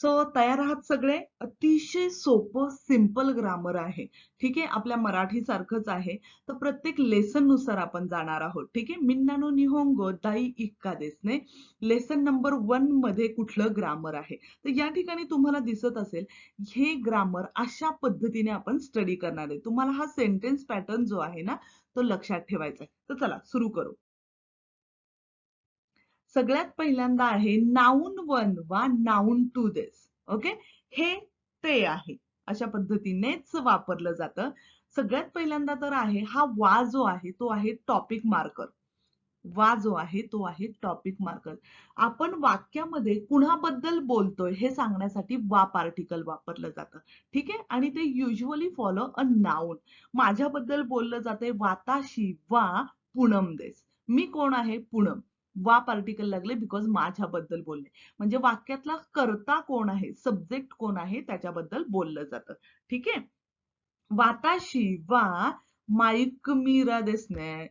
So तयार आहात सगळे? अतिशय सोपं सिंपल ग्रामर आहे. ठीक आहे. आपल्या मराठी सारखंच आहे. तर प्रत्येक लेसन नुसार आपण जाणार आहोत. ठीक आहे. मिन्नानो निहोंगो दाई इक्का देसने लेसन नंबर 1 मध्ये कुठलं ग्रामर आहे. तर या ठिकाणी तुम्हाला दिसत असेल हे ग्रामर अशा पद्धतीने आपण स्टडी करणार आहे. तुम्हाला हा सेंटेन्स पॅटर्न जो आहे ना तो लक्षात ठेवायचा आहे. तर चला सुरू करू. सगळ्यात पहिल्यांदा आहे नाउन वन वा नाउन टू दिस. ओके. हे ते आहे अशा पद्धतीनेच वापरलं जातं. सगळ्यात पहिल्यांदा तर आहे हा वा जो आहे तो आहे टॉपिक मार्कर. वा जो आहे तो आहे टॉपिक मार्कर. आपण वाक्यामध्ये कुणाबद्दल बोलतोय हे सांगण्यासाठी वा पार्टिकल वापरलं जातं. ठीक आहे. आणि ते युजली फॉलो अ नाउन. माझ्याबद्दल बोललं जातंय वाताशी वा पूनम देस. मी कोण आहे? पूनम. वा पार्टिकल लागले बिकॉज माझ्याबद्दल बोलले. म्हणजे वाक्यातला कर्ता कोण आहे? सब्जेक्ट कोण आहे? त्याच्याबद्दल बोललं जातं. ठीक आहे. वाताशी वा माईक मीरा देसने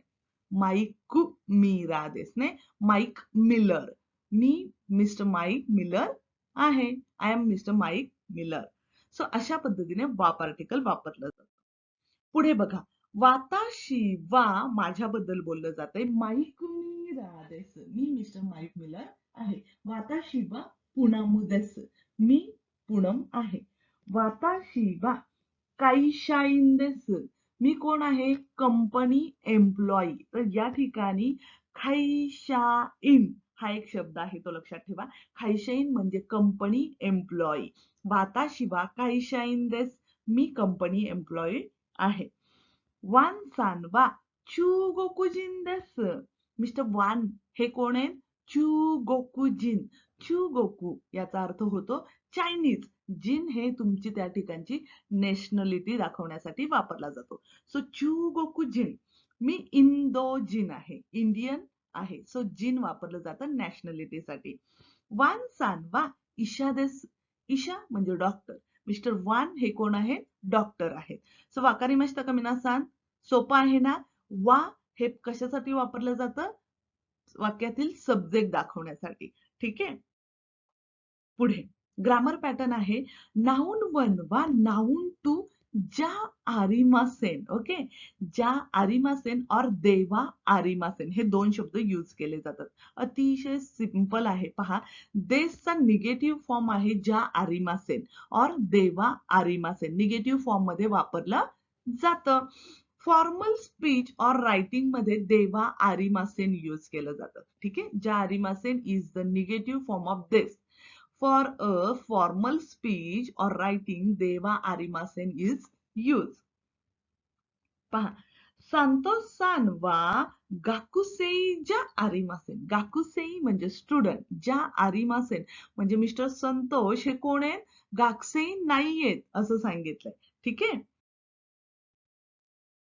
माईक मीरा देसने माईक मिलर. मी मिस्टर माईक मिलर आहे. I am Mr Mike Miller. So अशा पद्धतीने वा पार्टिकल वापरलं जातं. पुढे बघा. वाताशी वा माझ्याबद्दल बोललं जातंय माईक मीरा देस. मी मिस्टर माईक मिलर आहे. वाताशी वा पूनम देस. मी पूनम आहे. वाताशी वा काईशाईन देस. मी कोण आहे? Company employee. तर या ठिकाणी खाईशाईन हा एक शब्द आहे तो लक्षात ठेवा. खाईशाईन म्हणजे कंपनी एम्प्लॉई. वाताशिवा काईशाईन देस. मी कंपनी एम्प्लॉई आहे. वान सान वा चुगोकुजिन देस. मिस्टर वान हे कोण आहेत? चुगोकुजिन. चुगोकू याचा अर्थ होतो चायनीज. जिन हे तुमची त्या ठिकाणची नॅशनॅलिटी दाखवण्यासाठी वापरला जातो. सो चुगोकुजिन. मी इंदोजिन आहे. इंडियन आहे. सो जिन वापरलं जातं नॅशनॅलिटीसाठी. वान सान वा ईशा देस. ईशा म्हणजे डॉक्टर. मिस्टर वान हे कोण आहेत? डॉक्टर आहेत. सो वाकारी माशिता का मिनासान? सोपं आहे ना? वा हे कशासाठी वापरलं जातं? वाक्यातील सब्जेक्ट दाखवण्यासाठी. ठीक आहे. पुढे ग्रामर पॅटर्न आहे नाउन वन वा नाउन टू ज्या आरिमासेन. ओके. ज्या आरिमासेन और देवा आरिमासेन हे दोन शब्द यूज केले जातात. अतिशय सिंपल आहे पहा. देसचा निगेटिव्ह फॉर्म आहे ज्या आरिमासेन और देवा आरिमासेन. निगेटिव्ह फॉर्म मध्ये वापरलं जातं. फॉर्मल स्पीच और रायटिंग मध्ये देवा आरिमासेन यूज केलं जातं. ठीक आहे. ज्या आरिमासेन is the negative form of this. For a formal speech or writing, Deva Arimasen is used. पहा. सांतोसान वा गाकुसेई ज्या आरिमासेन. गाकुसेई म्हणजे स्टुडंट. ज्या आरिमासेन म्हणजे मिस्टर संतोष हे कोण आहेत? गाकुसेई नाहीयेत असं सांगितलंय. ठीक आहे.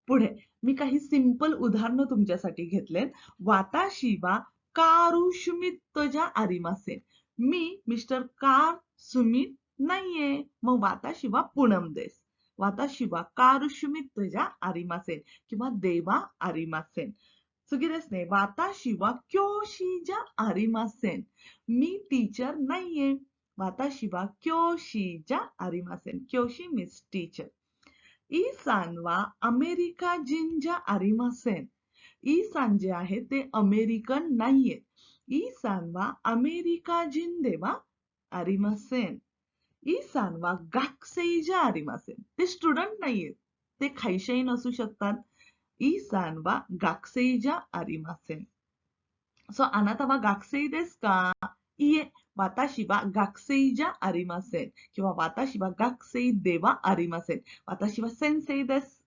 पुढे मी काही सिंपल उदाहरणं तुमच्यासाठी घेतलेत. वाताशिवा कारुशुमित ज्या आरिमासेन. मी मिस्टर कार सुमित नाहीये. मग वाताशिवा पूनम देस. वाताशिवा कारुशुमित ज्या आरिमासेन किंवा देवा आरिमासेन. सुगिरेसने वाताशिवा क्योशी ज्या आरिमासेन. मी टीचर नाहीये. वाताशिवा क्योशी ज्या आरिमासेन. क्योशी मीन्स टीचर. ईसान वा अमेरिका जिंजा आरिमासेन. ईसान जे आहे ते अमेरिकन नाहीये. ईसान वा अमेरिका जिंदेवा आरिमासेन. ईसान वा गाक्सेईजा आरिमासेन. ते स्टुडंट नाहीयेत. ते खाईशाईन असू शकतात. ईसान वा गाक्सेईजा आरिमासेन. सो आनाता वा गाक्सेई देस का? इये. वाताशिवा गाक्सेईजा आरिमासेन किंवा वाताशिवा गाक्सेई देवा आरिमासेन. वाताशिवा सेन्सेई देस.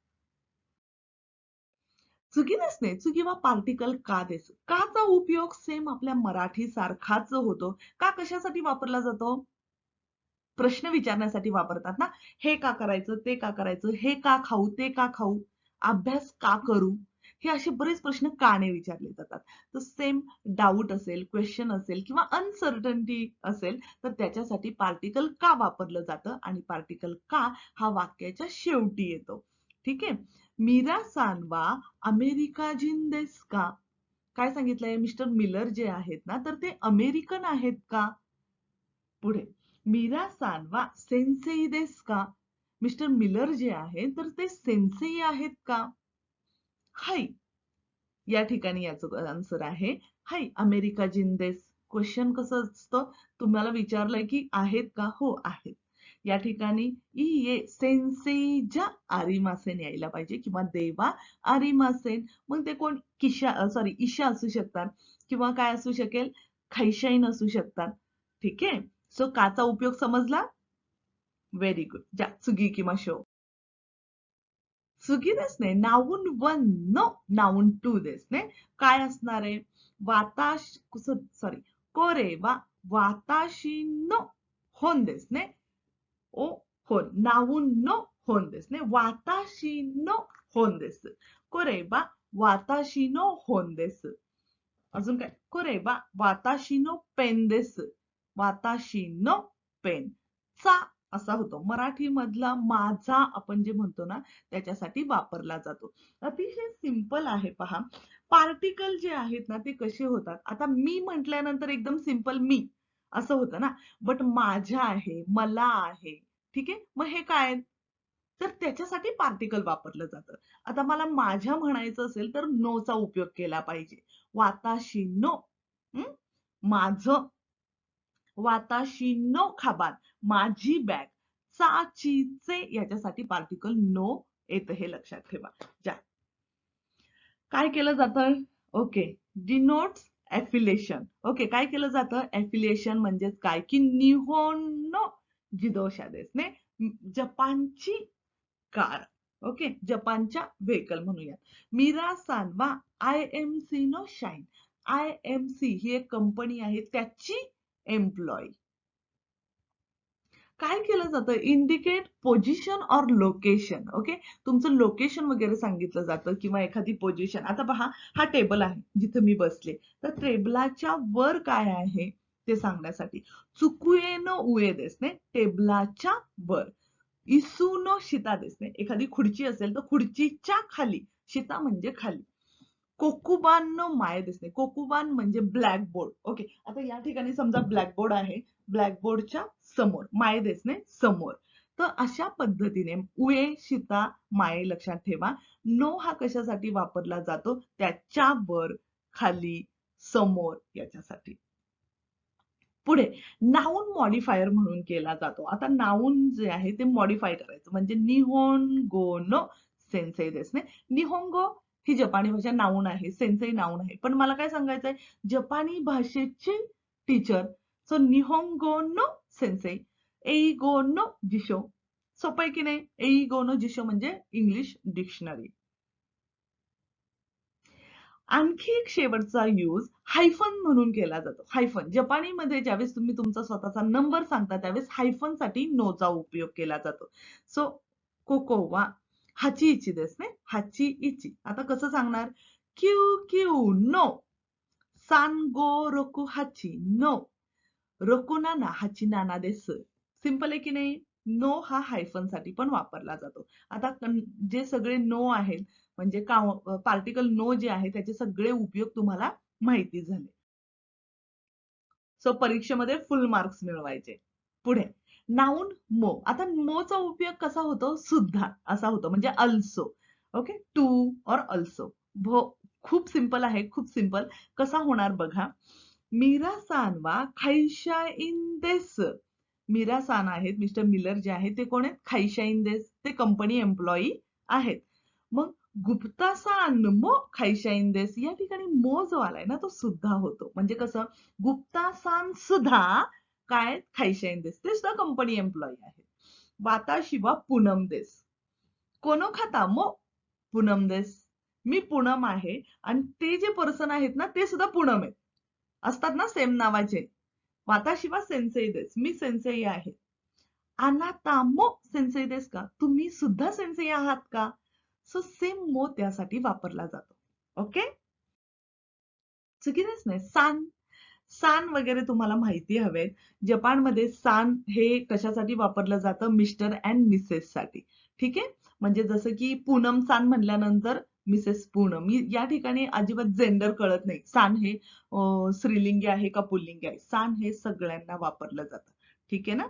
चुकी नसणे. चुकी वा पार्टिकल का देस. काचा उपयोग सेम आपल्या मराठी सारखाच होतो. का कशासाठी वापरला जातो? प्रश्न विचारण्यासाठी वापरतात ना. हे का करायचं? ते का करायचं? हे का खाऊ? ते का खाऊ? अभ्यास का करू? हे असे बरेच प्रश्न का ने विचारले जातात. तर सेम डाऊट असेल, क्वेश्चन असेल किंवा अनसर्टन्टी असेल तर त्याच्यासाठी पार्टिकल का वापरलं जातं आणि पार्टिकल का हा वाक्याच्या शेवटी येतो. ठीक आहे. मीरा सांवा अमेरिका जिंदेस का? काय सांगितलंय? मिस्टर मिलर जे आहेत ना तर ते अमेरिकन आहेत का? पुढे मीरा सान वा सेन्सेई देस का? मिस्टर मिलर जे आहे तर ते सेन्सेई आहेत का? हाय, या ठिकाणी याचं आन्सर आहे हाय. अमेरिका जिंदेस. क्वेश्चन कसं असतं, तुम्हाला विचारलंय की आहेत का? हो आहेत. या ठिकाणी ये सेन्सेई जा आरिमासेन यायला पाहिजे किंवा देवा आरिमासेन. मग ते कोण ईशा असू शकतात किंवा काय असू शकेल, खैशाईन असू शकतात. ठीक आहे. सो काचा उपयोग समजला? Very good. जा सुगी किंवा शो. सुगी देस ने नाऊन वन नो नाऊन टू देस ने काय असणार आहे? वाताश सॉरी कोरे वा वाताशी नो होन देस ने ओ होन नाऊन नो होन देस ने वाताशी नो होन देस. कोरे वा वाताशी नो होन देस. अजून काय? कोरे वा वाताशी नो पेन देस. वाताशी नो पेन. चा असा होतो. मराठी मधला माझा आपण जे म्हणतो ना त्याच्यासाठी वापरला जातो. अतिशय सिंपल आहे पहा. पार्टिकल जे आहेत ना ते कसे होतात? आता मी म्हटल्यानंतर एकदम सिंपल मी असं होतं ना. बट माझ्या आहे, मला आहे. ठीक आहे. मग हे काय? तर त्याच्यासाठी पार्टिकल वापरलं जातं. आता मला माझ्या म्हणायचं असेल तर नोचा उपयोग केला पाहिजे. वाताशी नो. माझं. वाताशी नो खाबान. माझी बॅग. चाचीचे याच्यासाठी पार्टिकल नो येतं हे लक्षात ठेवा. जा. काय केलं जातं? ओके. Denotes affiliation. ओके. काय केलं जातं? एफिलिएशन म्हणजेच काय की निहोन जिदोशा देस ने जपानची कार. ओके. जपानच्या व्हेकल म्हणूयात. मीरा सान वा IMC नो शाईन. IMC ही एक कंपनी आहे त्याची एम्प्लॉई. काय केलं जातं? Indicate position or location. Okay. तुमचं लोकेशन वगैरे सांगितलं जातं किंवा एखादी पोझिशन. आता पहा हा टेबल आहे जिथे मी बसले. तर टेबलाच्या वर काय आहे ते सांगण्यासाठी चुकुए नो उए देसने टेबलाच्या वर. इसूनो शिता देसने एखादी खुर्ची असेल तर खुर्चीच्या खाली. शिता म्हणजे खाली. कोकुबान नो माय दिसणे. कोकुबान म्हणजे ब्लॅकबोर्ड. ओके. आता या ठिकाणी समजा ब्लॅकबोर्ड आहे. ब्लॅकबोर्डच्या समोर माय देसने समोर. तर अशा पद्धतीने उए शिता माये लक्षात ठेवा. नो हा कशासाठी वापरला जातो? त्याच्यावर, खाली, समोर याच्यासाठी. पुढे नाऊन मॉडिफायर म्हणून केला जातो. आता नाऊन जे आहे ते मॉडिफाय करायचं म्हणजे निहोंगो नो सेन्सेई देसने. निहोंगो ही जपानी भाषा नाऊन आहे, सेन्सेई नाऊन आहे. पण मला काय सांगायचंय? जपानी भाषेची टीचर. सो निहोंगो नो सेन्सेई. एईगो नो जिशो. सोपं आहे की नाही? एईगो नो जिशो म्हणजे इंग्लिश डिक्शनरी. आणखी एक शेवटचा यूज हायफन म्हणून केला जातो. हायफन जपानीमध्ये ज्यावेळेस तुम्ही तुमचा स्वतःचा नंबर सांगता त्यावेळेस हायफन साठी नोचा उपयोग केला जातो. सो कोको वा हाची इची देसने हाची इची. आता कसं सांगणार? क्यू क्यू नो सान गो रोकू हाची नो रोकू नाना हाची नाना देस. सिंपल आहे की नाही? नो हा हायफन साठी पण वापरला जातो. आता जे सगळे नो आहेत म्हणजे पार्टिकल नो जे आहे त्याचे सगळे उपयोग तुम्हाला माहिती झाले. सो परीक्षेमध्ये फुल मार्क्स मिळवायचे. पुढे नाऊन मो. आता मोचा उपयोग कसा होतो? सुद्धा असा होतो म्हणजे अल्सो. ओके. टू और अल्सो. खूप सिंपल आहे, खूप सिंपल. कसा होणार बघा. मीरा सान वा खैशा इन देस. मीरा सान आहेत, मिस्टर मिलर जे आहेत ते कोण आहेत? खैशा इन देस. ते कंपनी एम्प्लॉई आहेत. मग गुप्ता सान मो खैशा इन देस. या ठिकाणी मो जो आलाय ना तो सुद्धा होतो. म्हणजे कसं? गुप्ता सान सुद्धा काय खैशा इन देस. ते सुद्धा कंपनी एम्प्लॉई आहेत. वाताशिवा पूनम देस. कोनो खाता मो पूनम देस. मी पूनम आहे आणि ते जे पर्सन आहेत ना ते सुद्धा पूनम आहेत. असतात ना सेम नावाचे. वाताशिवा सेन्सेई देस. मी सेन्सेई आहे. अनाता मो सेन्सेई देस का? तुम्ही सुद्धा सेन्सेई आहात का? सो सेम मो त्यासाठी वापरला जातो. ओके. चुकीच नाही. सान. सान वगैरे तुम्हाला माहिती हवेत. जपानमध्ये सान हे कशासाठी वापरलं जातं? मिस्टर अँड मिसेस साठी. ठीक आहे. म्हणजे जसं की पूनम सान म्हणल्यानंतर मिसेस पूनम. या ठिकाणी अजिबात जेंडर कळत नाही. सान हे स्त्रीलिंगी आहे का पुल्लिंगी आहे. सान हे सगळ्यांना वापरलं जातं. ठीक आहे ना.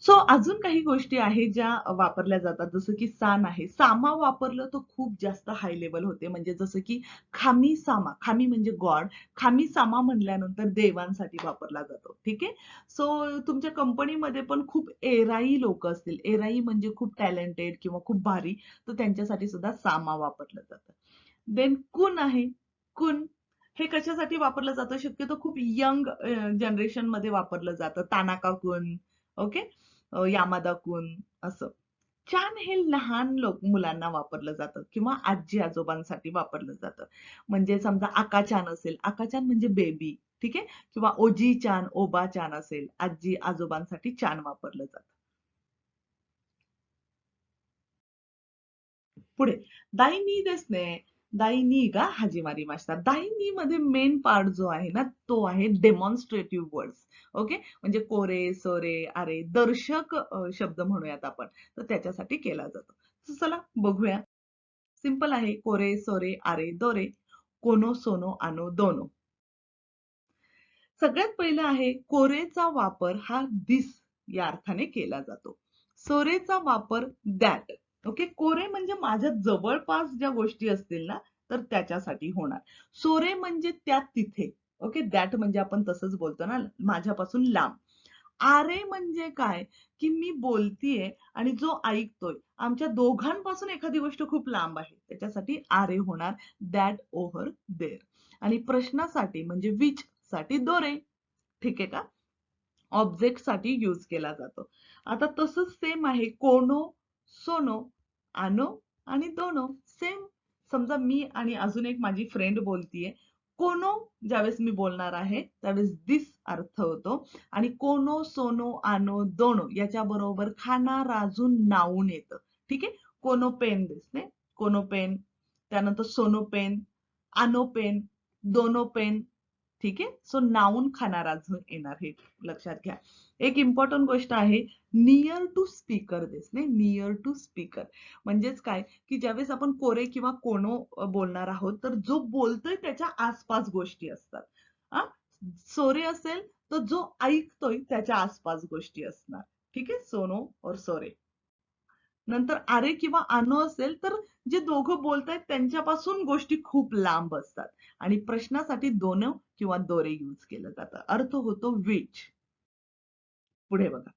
सो अजून काही गोष्टी आहेत ज्या वापरल्या जातात जसं की सान आहे. सामा वापरलं तर खूप जास्त हाय लेवल होते. म्हणजे जसं की खामी सामा, खामी म्हणजे गॉड, खामी सामा म्हणल्यानंतर देवांसाठी वापरला जातो. ठीक आहे. सो तुमच्या कंपनीमध्ये पण खूप एराई लोक असतील, एराई म्हणजे खूप टॅलेंटेड किंवा खूप भारी, तर त्यांच्यासाठी सुद्धा सामा वापरलं जातं. देन कुन आहे. कुन हे कशासाठी वापरलं जातं? शक्यतो खूप यंग जनरेशन मध्ये वापरलं जातं. तानाका कुन, ओके, यामादा कुन असं. चान हे लहान मुलांना वापरलं जातं किंवा आजी आजोबांसाठी वापरलं जातं. म्हणजे समजा आकाचान असेल, आकाचान म्हणजे बेबी, ठीक आहे, किंवा ओजी चान, ओबा चान असेल, आजी आजोबांसाठी चान वापरलं जातं. पुढे दाई नी देस ने, दाई नी गा हाजीमारी मास्ता. दाई नी मध्ये मेन पार्ट जो आहे ना तो आहे डेमॉन्स्ट्रेटिव्ह वर्ड्स. ओके, म्हणजे कोरे सोरे अरे दर्शक शब्द म्हणूयात आपण, तर त्याच्यासाठी केला जातो. तर चला बघूया. सिंपल आहे. कोरे सोरे आरे दोरे, कोनो सोनो आनो दोनो. सगळ्यात पहिलं आहे कोरेचा वापर हा दिस या अर्थाने केला जातो. सोरेचा वापर दॅट. ओके, कोरे म्हणजे माझ्या जवळपास ज्या गोष्टी असतील ना तर त्याच्यासाठी होणार. सोरे म्हणजे त्या तिथे. ओके, दॅट म्हणजे आपण तसंच बोलतो ना, माझ्यापासून लांब. आरे म्हणजे काय, की मी बोलतीये आणि जो ऐकतोय आमच्या दोघांपासून एखादी गोष्ट खूप लांब आहे, त्याच्यासाठी आरे होणार. That over there. आणि प्रश्नासाठी म्हणजे विच साठी दोरे. ठीक आहे का. ऑब्जेक्ट साठी यूज केला जातो. आता तसंच सेम आहे कोनो, सोनो, आनो आणि दोनो. सेम. समजा मी आणि अजून एक माझी फ्रेंड बोलतीये. कोनो ज्यावेळेस मी बोलणार आहे त्यावेळेस दिस अर्थ होतो आणि कोनो सोनो आनो दोनो याच्या बरोबर खाना राजून नाऊन येतं. ठीक आहे. कोनो पेन दिसते, कोनो पेन, त्यानंतर सोनो पेन, आनो पेन, दोनो पेन. ठीक आहे. सो नाऊन खाणारा येणार, हे लक्षात घ्या. एक इम्पॉर्टंट गोष्ट आहे, नियर टू स्पीकर दिसणे. नियर टू स्पीकर म्हणजेच काय, की ज्यावेळेस आपण कोरे किंवा कोनो बोलणार आहोत तर जो बोलतोय त्याच्या आसपास गोष्टी असतात. आ? सोरे असेल तर जो ऐकतोय त्याच्या आसपास गोष्टी असणार. ठीक आहे. सोनो और सोरे. नंतर आरे किंवा आनो असेल तर जे दोघं बोलतायत त्यांच्यापासून गोष्टी खूप लांब असतात. आणि प्रश्नासाठी दोन किंवा दोरे यूज केलं जातं. अर्थ होतो विच. पुढे बघा.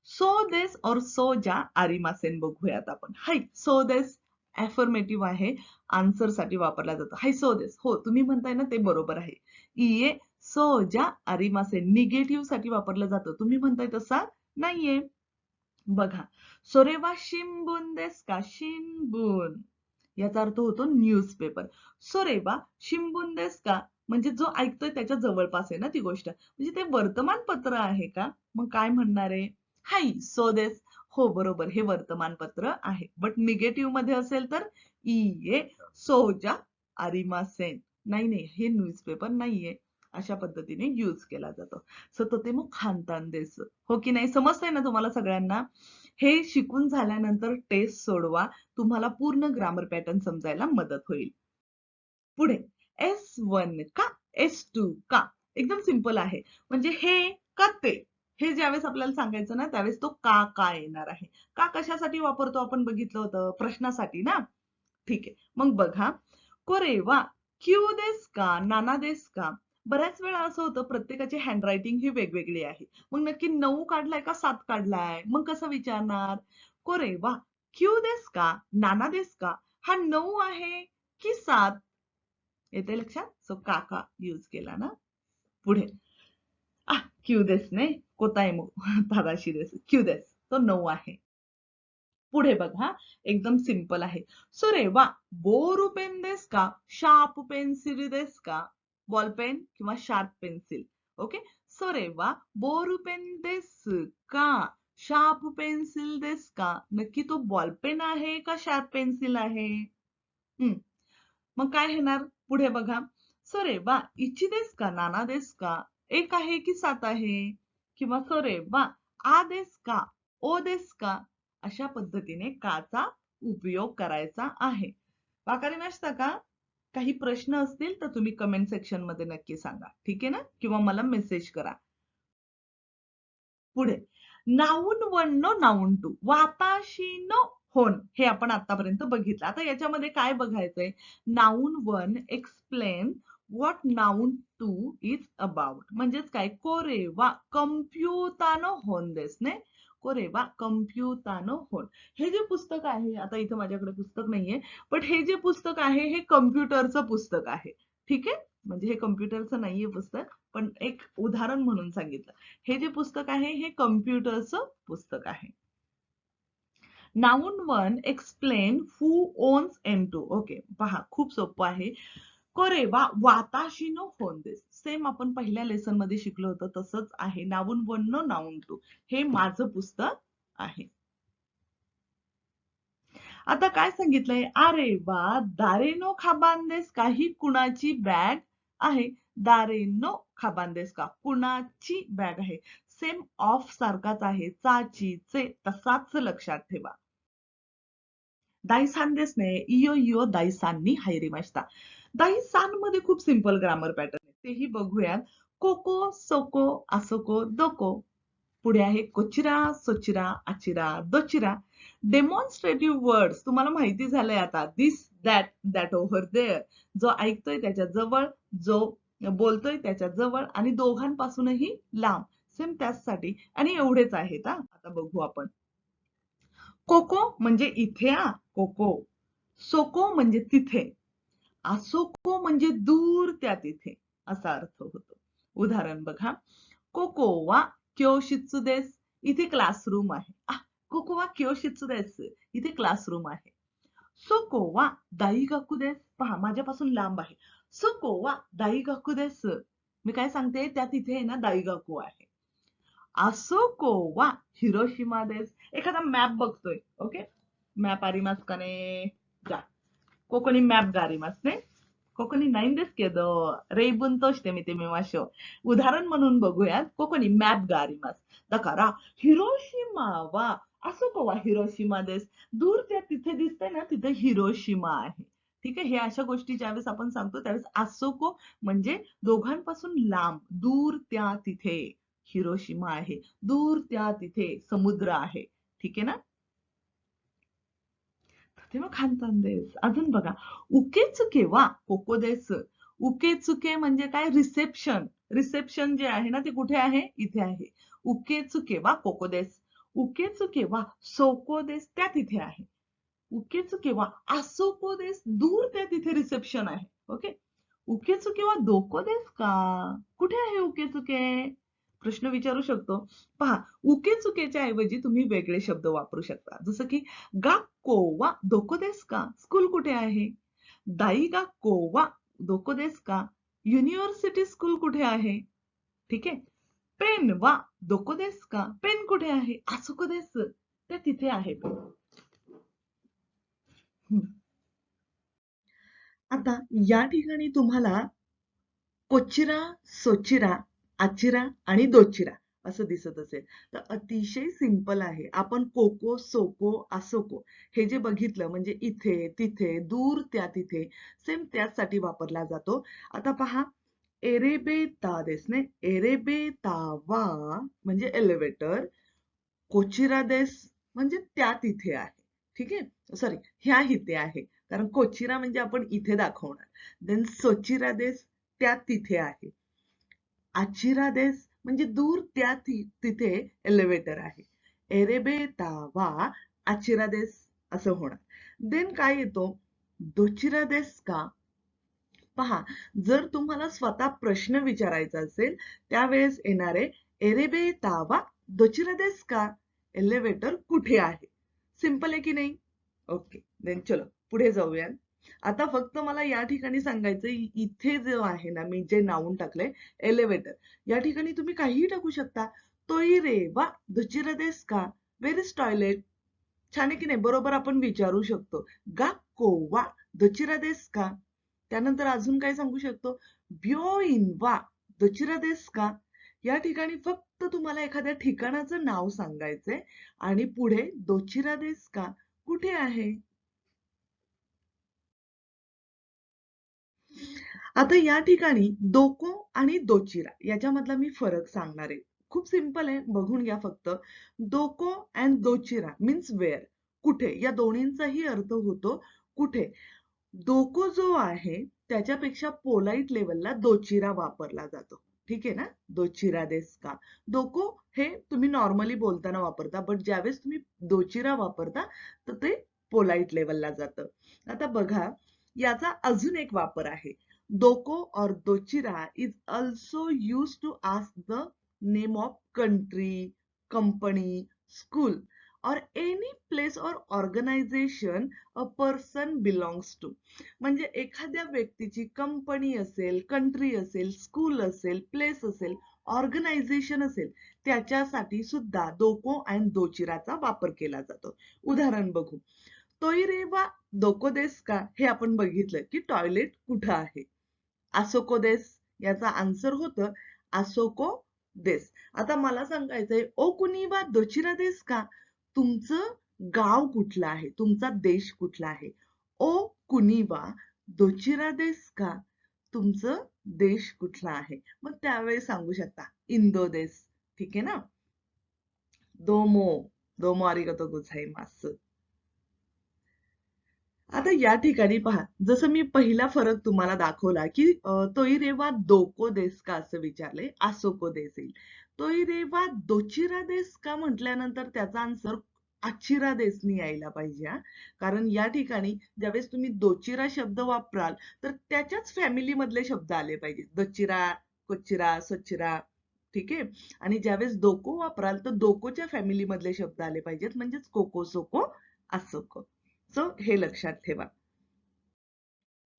सो देस और सो जा आरिमासेन बघूयात आपण. हाय सो देस अफर्मेटिव्ह आहे. आन्सर साठी वापरला जातो. हाय सो देस. हो, तुम्ही म्हणताय ना ते बरोबर आहे. इये सो जा आरिमासेन निगेटिव्ह साठी वापरलं जातं. तुम्ही म्हणताय तसा नाहीये. बघा. सोरेवा शिंबून देस का, शिंबून याचा अर्थ होतो न्यूजपेपर. सोरेवा शिंबून देस का म्हणजे जो ऐकतोय त्याच्या जवळपास आहे ना ती गोष्ट. म्हणजे ते वर्तमानपत्र आहे का, मग काय म्हणणार आहे. हाय सो देस. हो बरोबर, हे वर्तमानपत्र आहे. बट निगेटिव्ह मध्ये असेल तर इये सोजा आरिमासेन. नाही नाही, हे न्यूजपेपर नाहीये. अशा पद्धतीने यूज केला जातो. सतते मग खानतान देस. हो की नाही, समजतंय ना तुम्हाला सगळ्यांना. हे शिकून झाल्यानंतर टेस्ट सोडवा. तुम्हाला पूर्ण ग्रामर पॅटर्न समजायला मदत होईल. पुढे S1 का, S2 का. एकदम सिंपल आहे. म्हणजे हे का ते, हे ज्यावेळेस आपल्याला सांगायचं ना त्यावेळेस तो का येणार आहे. का कशासाठी वापरतो आपण बघितलं होतं, प्रश्नासाठी ना. ठीक आहे. मग बघा. कोरेवा क्यू देस का, नाना देस का. बऱ्याच वेळा असं होतं प्रत्येकाची हँडरायटिंग ही वेगवेगळी आहे. मग नक्की 9 काढलाय का 7 काढलाय, मग कसं विचारणार. कोरेवा क्यू देस का, नाना देस का. हा 9 आहे की 7. येते लक्षात. सो काका यूज केला ना. पुढे क्यू देस ने कोताय मो तदाशी देस क्यू देस, तो 9 आहे. पुढे बघा. एकदम सिंपल आहे. सो रे वा, बोरू पेन देस का, शार्प पेन्सिल देस का. बॉल पेन किंवा शार्प पेन्सिल. ओके. सो रे वा, बोरू पेन देस का, शार्प पेन्सिल देस का. नक्की तो बॉल पेन आहे का शार्प पेन्सिल आहे. मग काय येणार. पुढे बघा. सो रे वा, इची देस का, नाना देस का. एक आहे की 7 आहे. किंवा सो रे वा, आ देस का, ओ देस का. अशा पद्धतीने काचा उपयोग करायचा आहे. वाकारी नसता का. काही प्रश्न असतील तर तुम्ही कमेंट सेक्शन मध्ये नक्की सांगा, ठीक आहे ना, किंवा मला मेसेज करा. पुढे नाऊन वन नो नाऊन टू वाताशी नो होन हे आपण आतापर्यंत बघितलं. आता याच्यामध्ये काय बघायचंय? Noun one explain what noun two is about. म्हणजेच काय? कोरेवा कम्प्युतानो होन देस ने कोरेवा कम्प्युतानो होन. हे जे पुस्तक आहे, आता इथं माझ्याकडे पुस्तक नाहीये, पण हे जे पुस्तक आहे हे कम्प्युटरचं पुस्तक आहे. ठीक आहे, म्हणजे हे कम्प्युटरचं नाहीये पुस्तक, पण एक उदाहरण म्हणून सांगितलं. हे जे पुस्तक आहे हे कम्प्युटरचं पुस्तक आहे. नाउन वन एक्सप्लेन हू ओन्स M2. ओके, पहा खूप सोपं आहे. कोरेवा वाताशी नो होन देस. सेम आपण पहिल्या लेसन मध्ये शिकलो होतो तसंच आहे. नाउन वन नो नाउन टू हे माझं पुस्तक आहे. आता काय सांगितलंय? अरे वा, दारेनो खाबांदेस का ही कुणाची बॅग आहे? दारेनो खाबांदेस का कुणाची बॅग आहे? सेम ऑफ सारखाच आहे. चाची चे तसाच लक्षात ठेवा. दाईसान देस ने इयो इयो दाईसांनी हायरी मास्ता. दाईसान मध्ये खूप सिंपल ग्रामर पॅटर्न आहे, तेही बघूयात. कोको सोको असोको दोको. पुढे आहे कोचिरा सोचिरा आचिरा दोचिरा. डेमॉन्स्ट्रेटिव्ह वर्ड्स तुम्हाला माहिती झालंय आता. दिस दॅट दॅट ओव्हर देअर. जो ऐकतोय त्याच्या जवळ, जो बोलतोय त्याच्या जवळ आणि दोघांपासूनही लांब. सेम त्याचसाठी आणि एवढेच आहेत. आता बघू आपण. कोको म्हणजे इथे कोको. सोको म्हणजे तिथे. आसोको म्हणजे दूर त्या तिथे असा अर्थ होतो. उदाहरण बघा. कोको वा क्योशित्सु देस. इथे क्लासरूम आहे. कोको वा क्योशित्सु देस. इथे क्लासरूम आहे. सोको वा दाईगाकू देस. पहा माझ्यापासून लांब आहे. सोको वा दाईगाकू देस. मी काय सांगते, त्या तिथे ना दाईगाकू आहे. आसोको वा हिरोशिमा देस. एखादा मॅप बघतोय. ओके, मॅप आरिमास का ने जा. कोकोनी मॅप गारिमास ने. कोकोनी नाईन देस केदो रेबुन तोशते मी ते मिमाशो. उदाहरण म्हणून बघूयात. कोकोनी मॅप गारिमास. दकारा हिरोशिमा वा आसोको वा हिरोशिमा देस. दूर त्या तिथे दिसतंय ना, तिथे हिरोशिमा आहे. ठीक आहे, हे अशा गोष्टी ज्यावेळेस आपण सांगतो त्यावेळेस आसोको म्हणजे दोघांपासून लांब, दूर त्या तिथे हिरोशिमा आहे. दूर त्या तिथे समुद्र आहे. ठीक आहे ना. तेव्हा खानतांदेस. अजून बघा. उकेचुके वा कोकोदेस. उकेचुके म्हणजे काय? रिसेप्शन. रिसेप्शन जे आहे ना ते कुठे आहे? इथे आहे. उकेचुके वा कोकोदेस. उकेचुके वा सोकोदेस त्या तिथे आहे. उकेचुके वा आसोकोदेस दूर त्या तिथे रिसेप्शन आहे. ओके. उकेचुके वा दोकोदेस का? कुठे आहे उकेचुके? प्रश्न विचारू शकतो. पहा, उकेचुकेच्या ऐवजी तुम्ही वेगळे शब्द वापरू शकता. जसं की गाक्को वा दोको देस का? स्कूल कुठे आहे? दाई गाक्को वा दोको देस का? युनिव्हर्सिटी स्कूल कुठे आहे? ठीक आहे. पेन वा दोको देस का? पेन कुठे आहे? आसोको देस. त्या तिथे आहे पेन. आता या ठिकाणी तुम्हाला कोचिरा, सोचिरा, आचिरा आणि दोचिरा असं दिसत असेल तर अतिशय सिंपल आहे. आपण कोको, सोको, आसोको हे जे बघितलं म्हणजे इथे, तिथे, दूर त्या तिथे सेम त्याचसाठी वापरला जातो. आता पहा, एरेबे तादेस ने एरेबे तावा म्हणजे एलिव्हेटर. कोचिरा देस म्हणजे त्या तिथे आहे. ठीक आहे, सॉरी ह्या इथे आहे, कारण कोचिरा म्हणजे आपण इथे दाखवणार. देन सोचिरा देस त्या तिथे आहे. आचिरा देस म्हणजे दूर त्या तिथे एलिव्हेटर आहे. एरेबे तावा आचिरा देस असं होणार. देन काय येतो? दोचिरा देस का? पहा, जर तुम्हाला स्वतः प्रश्न विचारायचा असेल त्यावेळेस येणारे एरेबे तावा दोचिरा देस का? एलिव्हेटर कुठे आहे? सिंपल आहे की नाही? ओके, देन चलो पुढे जाऊया. आता फक्त मला या ठिकाणी सांगायचं, इथे जो आहे ना मी जे नाऊन टाकलंय एलिव्हेटर, या ठिकाणी तुम्ही काहीही टाकू शकता. तोइरे वा दोचिरा देस का? वेर इज टॉयलेट? छान आहे की नाही? बरोबर आपण विचारू शकतो. गाक्को वा दोचिरा देस का? त्यानंतर अजून काय सांगू शकतो? ब्योइन वा दोचिरा देस का? या ठिकाणी फक्त तुम्हाला एखाद्या ठिकाणाचं नाव सांगायचंय आणि पुढे दोचिरा देस का कुठे आहे? आता या ठिकाणी दोको आणि दोचिरा याच्यामधला मी फरक सांगणार आहे. खूप सिंपल आहे, बघून घ्या फक्त. दोको अँड दोचिरा मीन्स वेअर, कुठे. या दोन्हींचाही अर्थ होतो कुठे. दोको जो आहे त्याच्यापेक्षा पोलाइट लेवलला दोचिरा वापरला जातो. ठीक आहे ना, दोचिरा देस का. दोको हे तुम्ही नॉर्मली बोलताना वापरता, बट ज्यावेळेस तुम्ही दोचिरा वापरता तर ते पोलाइट लेवलला जातं. आता बघा, याचा अजून एक वापर आहे. दोको और दोचिरा is also use to ask the name of country, company, school or any place or organization a person belongs to. म्हणजे एखाद्या व्यक्तीची कंपनी असेल, कंट्री असेल, स्कूल असेल, प्लेस असेल, ऑर्गनायझेशन असेल, त्याच्यासाठी सुद्धा दोको अँड दोचिराचा वापर केला जातो. उदाहरण बघू. तोइरे वा दोको देस का, हे आपण बघितलं की टॉयलेट कुठं आहे. आसोको देस याचा आन्सर होतं आसोको देस. आता मला सांगायचंय ओ कुणी वा दोचिरा देस का, तुमचं गाव कुठलं आहे, तुमचा देश कुठला आहे. ओ कुणी वा दोचिरा देस का, तुमचं देश कुठला आहे. मग त्यावेळेस सांगू शकता इंदो देस. ठीक आहे ना. दोमो दोमो आरिगतो गोझाइमासु. आता या ठिकाणी पहा, जसं मी पहिला फरक तुम्हाला दाखवला की तोइरे वा दोको देस का असं विचारले, आसोको देस येईल. तोइरे वा दोचिरा देस का म्हटल्यानंतर त्याचा आन्सर आचिरा देसनी यायला पाहिजे हा. कारण या ठिकाणी ज्यावेळेस तुम्ही दोचिरा शब्द वापराल तर त्याच्याच फॅमिली मधले शब्द आले पाहिजेत. दचिरा, कोचिरा, सोचिरा. ठीक आहे. आणि ज्यावेळेस दोको वापराल तर दोकोच्या फॅमिली मधले शब्द आले पाहिजेत, म्हणजेच कोको, सोको, आसोको. सो हे लक्षात ठेवा.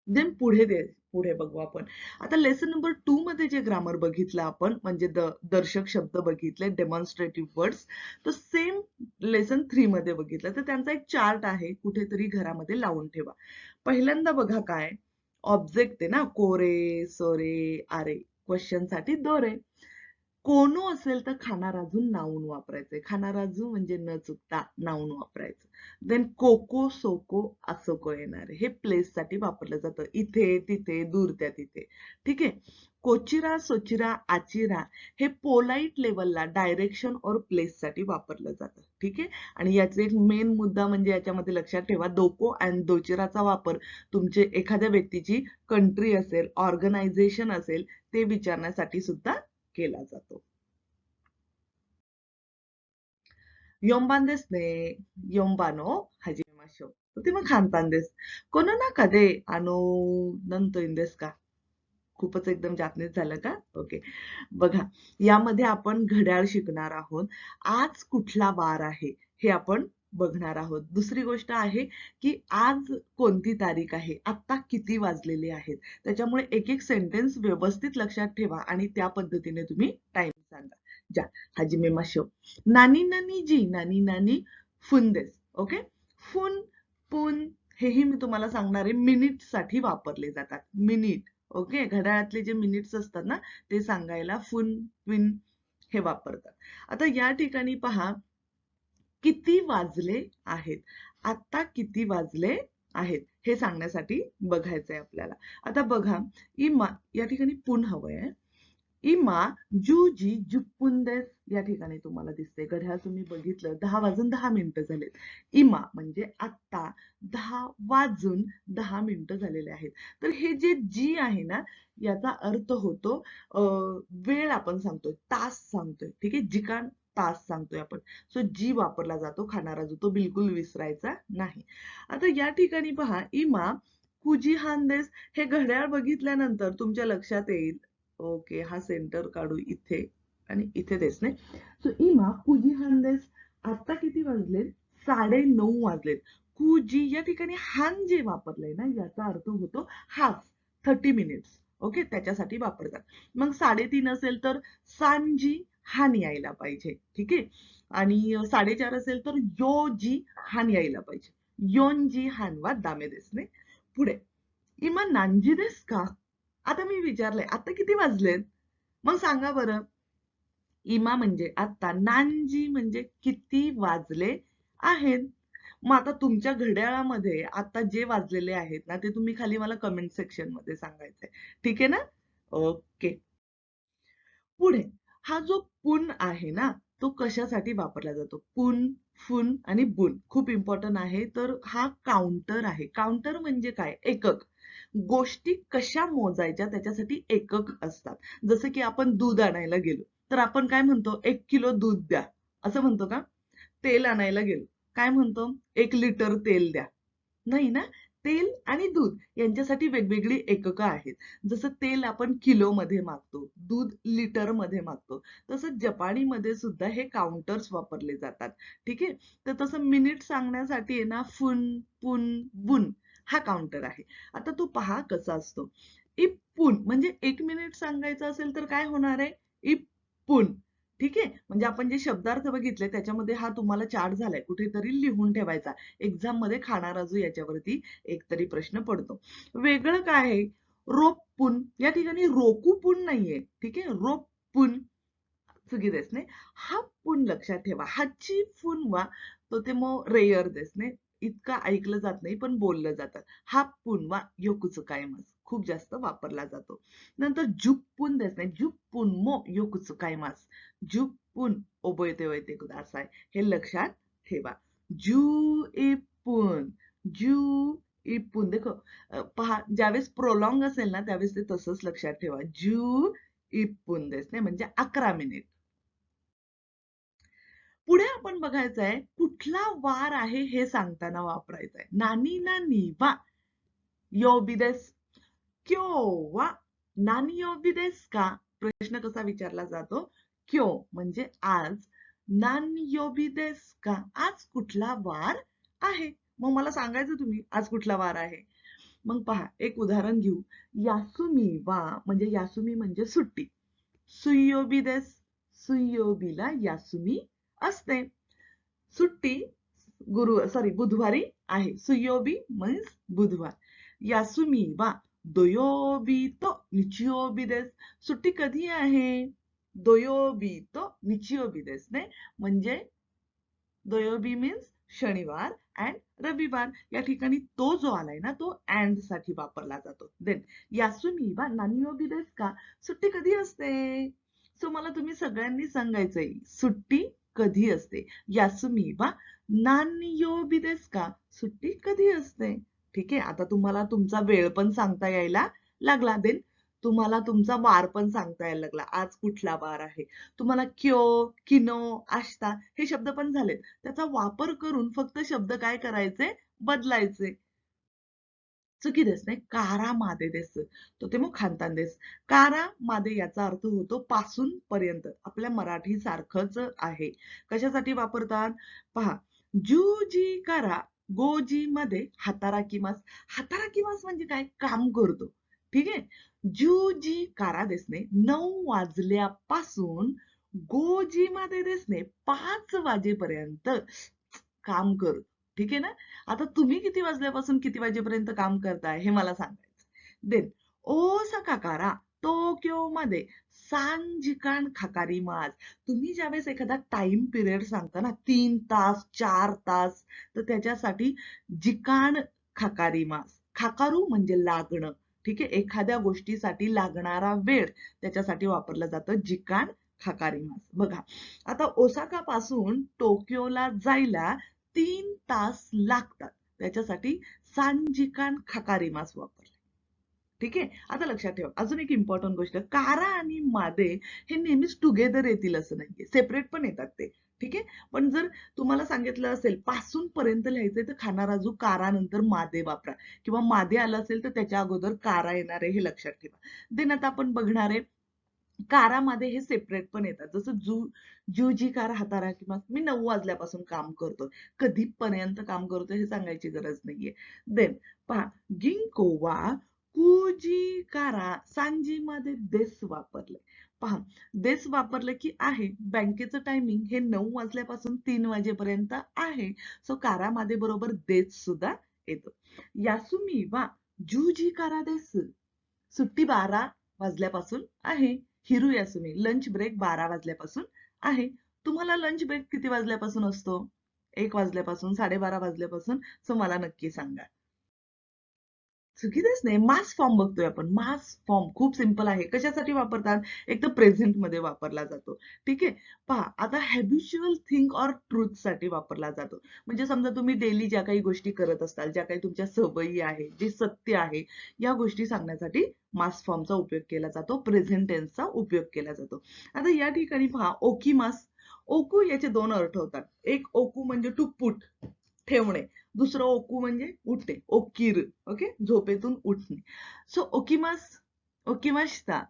देन पुढे बघू आपण. आता लेसन नंबर 2 मध्ये जे ग्रामर बघितलं आपण, म्हणजे दर्शक शब्द बघितले, डेमॉन्स्ट्रेटिव्ह वर्ड्स, तर सेम लेसन 3 मध्ये बघितलं. तर त्यांचा एक चार्ट आहे, कुठेतरी घरामध्ये लावून ठेवा. पहिल्यांदा बघा काय ऑब्जेक्ट आहे ना, कोरे, सोरे, आरे. क्वेश्चन साठी दोरे. कोनो असेल तर खानाराजून नाऊन वापरायचंय. खानाराजू म्हणजे न चुकता नाऊन वापरायचं. देन कोको, सोको, असोको येणार. हे प्लेस साठी वापरलं जातं. इथे, तिथे, दूरत्या तिथे. ठीक आहे. कोचिरा, सोचिरा, आचिरा हे पोलाइट लेवलला डायरेक्शन और प्लेस साठी वापरलं जातं. ठीक आहे. आणि याचा एक मेन मुद्दा म्हणजे याच्यामध्ये लक्षात ठेवा, दोको अँड दोचिराचा वापर तुमचे एखाद्या व्यक्तीची कंट्री असेल, ऑर्गनायझेशन असेल, ते विचारण्यासाठी सुद्धा केला जातो. 4番ですね。4番を始めましょう。とても簡単です。この中で、なんと言うんですか。खूपच एकदम जापनीज झालं का? ओके. बघा, यामध्ये आपण घड्याळ शिकणार आहोत. आज कुठला वार आहे हे आपण बघणार आहोत. दुसरी गोष्ट आहे की आज कोणती तारीख आहे, आता किती वाजलेले आहेत. त्याच्यामुळे एक एक सेंटेन्स व्यवस्थित लक्षात ठेवा आणि त्या पद्धतीने तुम्ही टाइम सांगा. जा हाजिमे माशो. नानी नानी जी, नानी नानी फुन देस. ओके. फुन, पुन हेही मी तुम्हाला सांगणार आहे, मिनिट साठी वापरले जातात. मिनिट. ओके. घड्याळातले जे मिनिट्स असतात ना, ते सांगायला फुन, क्विन हे वापरतात. आता या ठिकाणी पहा, किती वाजले आहेत, आता किती वाजले आहेत हे सांगण्यासाठी बघायचंय आपल्याला. आता बघा, इमा या ठिकाणी पुन हवंय. इमा जूजी जुपुंदेस या ठिकाणी तुम्हाला दिसते. घड्याळ तुम्ही बघितलं, 10 वाजून 10 मिनिटं झालेत. इमा म्हणजे आत्ता 10 वाजून 10 मिनिटं झालेले आहेत. तर हे जे जी आहे ना, याचा अर्थ होतो वेळ आपण सांगतोय, तास सांगतोय. ठीक आहे. जिकान तास सांगतोय आपण. सो जी वापरला जातो खाणारा जो, तो बिलकुल विसरायचा नाही. आता या ठिकाणी पहा, इमा कुजी हानदेस हे घड्याळ बघितल्यानंतर तुमच्या लक्षात येईल, ओके, हा सेंटर काढू इथे आणि इथे देस नाही. सो इमा कुजी हानदेस. आता किती वाजलेत? 9:30 वाजलेत. कुजी या ठिकाणी हान जे वापरलंय ना, याचा अर्थ होतो हाफ, 30 मिनिट्स. ओके. त्याच्यासाठी वापरतात. मग 3:30 असेल तर सांजी हान यायला पाहिजे. ठीक आहे. आणि 4:30 असेल तर योजी हान यायला पाहिजे. योनजी हान वा दामे देस ने. पुढे, इमा नांजी देस का. आता मी विचारलंय, आता किती वाजलेत? मग सांगा बरं. इमा म्हणजे आता, नांजी म्हणजे किती वाजले आहेत. मग आता तुमच्या घड्याळामध्ये आता जे वाजलेले आहेत ना ते तुम्ही खाली मला कमेंट सेक्शन मध्ये सांगायचंय. ठीक आहे ना? ओके. पुढे हा जो पुन आहे ना तो कशासाठी वापरला जातो? पुन, फुन आणि बुन खूप इम्पॉर्टंट आहे. तर हा काउंटर आहे. काउंटर म्हणजे काय? एकक. गोष्टी कशा मोजायच्या त्याच्यासाठी एकक असतात. जसं की आपण दूध आणायला गेलो तर आपण काय म्हणतो? 1 किलो दूध द्या असं म्हणतो का? तेल आणायला गेलो काय म्हणतो? 1 लिटर तेल द्या. नाही ना? तेल आणि दूध यांच्यासाठी वेगवेगळी एककं आहेत. जसं तेल आपण किलोमध्ये मागतो, दूध लिटरमध्ये मागतो. तसं जपानीमध्ये सुद्धा हे काउंटर्स वापरले जातात. ठीक आहे? तर तसं मिनिट सांगण्यासाठी आहे ना फुन, पुन, बुन हा काउंटर आहे. आता तो पहा कसा असतो. इप्पुन म्हणजे 1 मिनिट सांगायचं असेल तर काय होणार आहे? इप्पुन. ठीक आहे? म्हणजे आपण जे शब्दार्थ बघितले त्याच्यामध्ये हा तुम्हाला चार्ट झालाय. कुठेतरी लिहून ठेवायचा. एक्झाम मध्ये खाणाराजू याच्यावरती एक तरी प्रश्न पडतो. वेगळं काय आहे? रोप्पुन या ठिकाणी रोकुपुन नाहीये. ठीक आहे? रोप्पुन चुकी देस ने हा पुन लक्षात ठेवा. हाची फुन वा तो ते मग रेअर देस ने इतकं ऐकलं जात नाही पण बोललं जातं. हा पुन वा योकुचुकायमस खूप जास्त वापरला जातो. नंतर जुप्पुन देस ने जुप्पुन मो योकुचुकायमस. जुप्पुन ओबोयते ओयते कुदासाय हे लक्षात ठेवा. जू इपुन जू इपुन देखो पहा ज्यावेळेस प्रोलॉंग असेल ना त्यावेळेस ते तसंच लक्षात ठेवा. जू इपुन देस ने म्हणजे 11 मिनिट. पुढे आपण बघायचं आहे कुठला वार आहे हे सांगताना वापरायचं आहे. नानी ना वा योबिदेस क्यो वा नानी योबिदेस का प्रश्न कसा विचारला जातो? क्यो म्हणजे आज. नानी योबिदेस का आज कुठला वार आहे? मग मला सांगायचं तुम्ही आज कुठला वार आहे. मग पहा एक उदाहरण घेऊ. यासुमी वा म्हणजे यासुमी म्हणजे सुट्टी. सुयोबिदेस सुयोबीला यासुमी असते. सुट्टी बुधवारी आहे. सुयोबी मीन्स बुधवार. यासुमी वा दोयोबी तो निचियोबी देस. सुट्टी कधी आहे? दोयोबी तो निचियोबी देस ने म्हणजे दोयोबी मीन्स शनिवार अँड रविवार. या ठिकाणी तो जो आलाय ना तो अँड साठी वापरला जातो. देन यासुमी वा नानियोबी देस का सुट्टी कधी असते? सो मला तुम्ही सगळ्यांनी सांगायचंय सुट्टी कधी असते. यासुमी वा नानियोबी देस का सुट्टी कधी असते. ठीक आहे. आता तुम्हाला तुमचा वेळ पण सांगता यायला लागला. देन तुम्हाला तुमचा वार पण सांगता यायला लागला. आज कुठला वार आहे. तुम्हाला क्यो, किनो, आष्ता हे शब्द पण झालेत. त्याचा वापर करून फक्त शब्द काय करायचे? बदलायचे. चुकी देस नाही कारा मादे देस तो ते मग खानतान देस. कारा मादे याचा अर्थ होतो पासून पर्यंत. आपल्या मराठी सारखंच आहे. कशासाठी वापरतात? पहा जूजी कारा गोजी मध्ये हाताराकिमास. हाताराकिमास म्हणजे काय? काम करतो. ठीक आहे. जूजी कारा देसने 9 वाजल्यापासून गोजी मध्ये देसने 5 वाजेपर्यंत काम करतो. ठीक आहे ना? आता तुम्ही किती वाजल्यापासून किती वाजेपर्यंत काम करताय हे मला सांगायचं. देन ओसाका कारा टोकियो मध्ये सांजिकान खाकारी मास. तुम्ही ज्यावेळेस एखादा टाइम पिरियड सांगता ना 3 तास 4 तास तर त्याच्यासाठी जिकान खाकारी मास. खाकारू म्हणजे लागणं. ठीक आहे. एखाद्या गोष्टीसाठी लागणारा वेळ त्याच्यासाठी वापरलं जातं जिकान खाकारी मास. बघा आता ओसाका पासून टोकियोला जायला 3 तास लागतात. त्याच्यासाठी सांजिकान खाकारीमास वापरले. ठीक आहे. आता लक्षात ठेवा. अजून एक इम्पॉर्टंट गोष्ट कारा आणि मादे हे नेहमीच टुगेदर येतील असं नाहीये. सेपरेट पण येतात ते. ठीक आहे. पण जर तुम्हाला सांगितलं असेल पासून पर्यंत लिहायचंय तर खानाराजू कारा नंतर मादे वापरा किंवा मादे आलं असेल तर त्याच्या अगोदर कारा येणार आहे हे लक्षात ठेवा. देन आता आपण बघणार आहे कारामध्ये हे सेपरेट पण येतात. जसं जूजी कार हातारा किंवा मी 9 वाजल्यापासून काम करतो. कधीपर्यंत काम करतो हे सांगायची गरज नाहीये. देन पहा गिंको वा कुजी कारा सांजीमध्ये देस वापरले. पहा देस वापरलं की आहे. बँकेचं टायमिंग हे 9 वाजल्यापासून 3 वाजेपर्यंत आहे. सो कारामध्ये बरोबर देस सुद्धा येतो. यासुमी वा जूजी कारा देस. सुट्टी 12 वाजल्यापासून आहे. हिरू यासुमी लंच ब्रेक 12 वाजल्यापासून आहे. तुम्हाला लंच ब्रेक किती वाजल्यापासून असतो? 1 वाजल्यापासून 12:30 वाजल्यापासून. सो मला नक्की सांगा. चुकीचंच नाही. मास फॉर्म बघतोय आपण. मास फॉर्म खूप सिंपल आहे. कशासाठी वापरतात? एक तर प्रेझेंट मध्ये वापरला जातो. ठीक आहे. पहा आता हॅबिच्युअल थिंग ऑर ट्रूथ साठी वापरला जातो. म्हणजे समजा तुम्ही डेली ज्या काही गोष्टी करत असताल, ज्या काही तुमच्या सवयी आहे, जे सत्य आहे, या गोष्टी सांगण्यासाठी मास फॉर्मचा उपयोग केला जातो. प्रेझेंट टेन्सचा उपयोग केला जातो. आता या ठिकाणी पहा ओकीमास. ओकू याचे दोन अर्थ होतात. एक ओकू म्हणजे टू पुट, ठेवणे. दुसरं ओकू म्हणजे उठणे, ओकीर. ओके, झोपेतून उठणे. सो ओकिमास, ओकिमास्ता,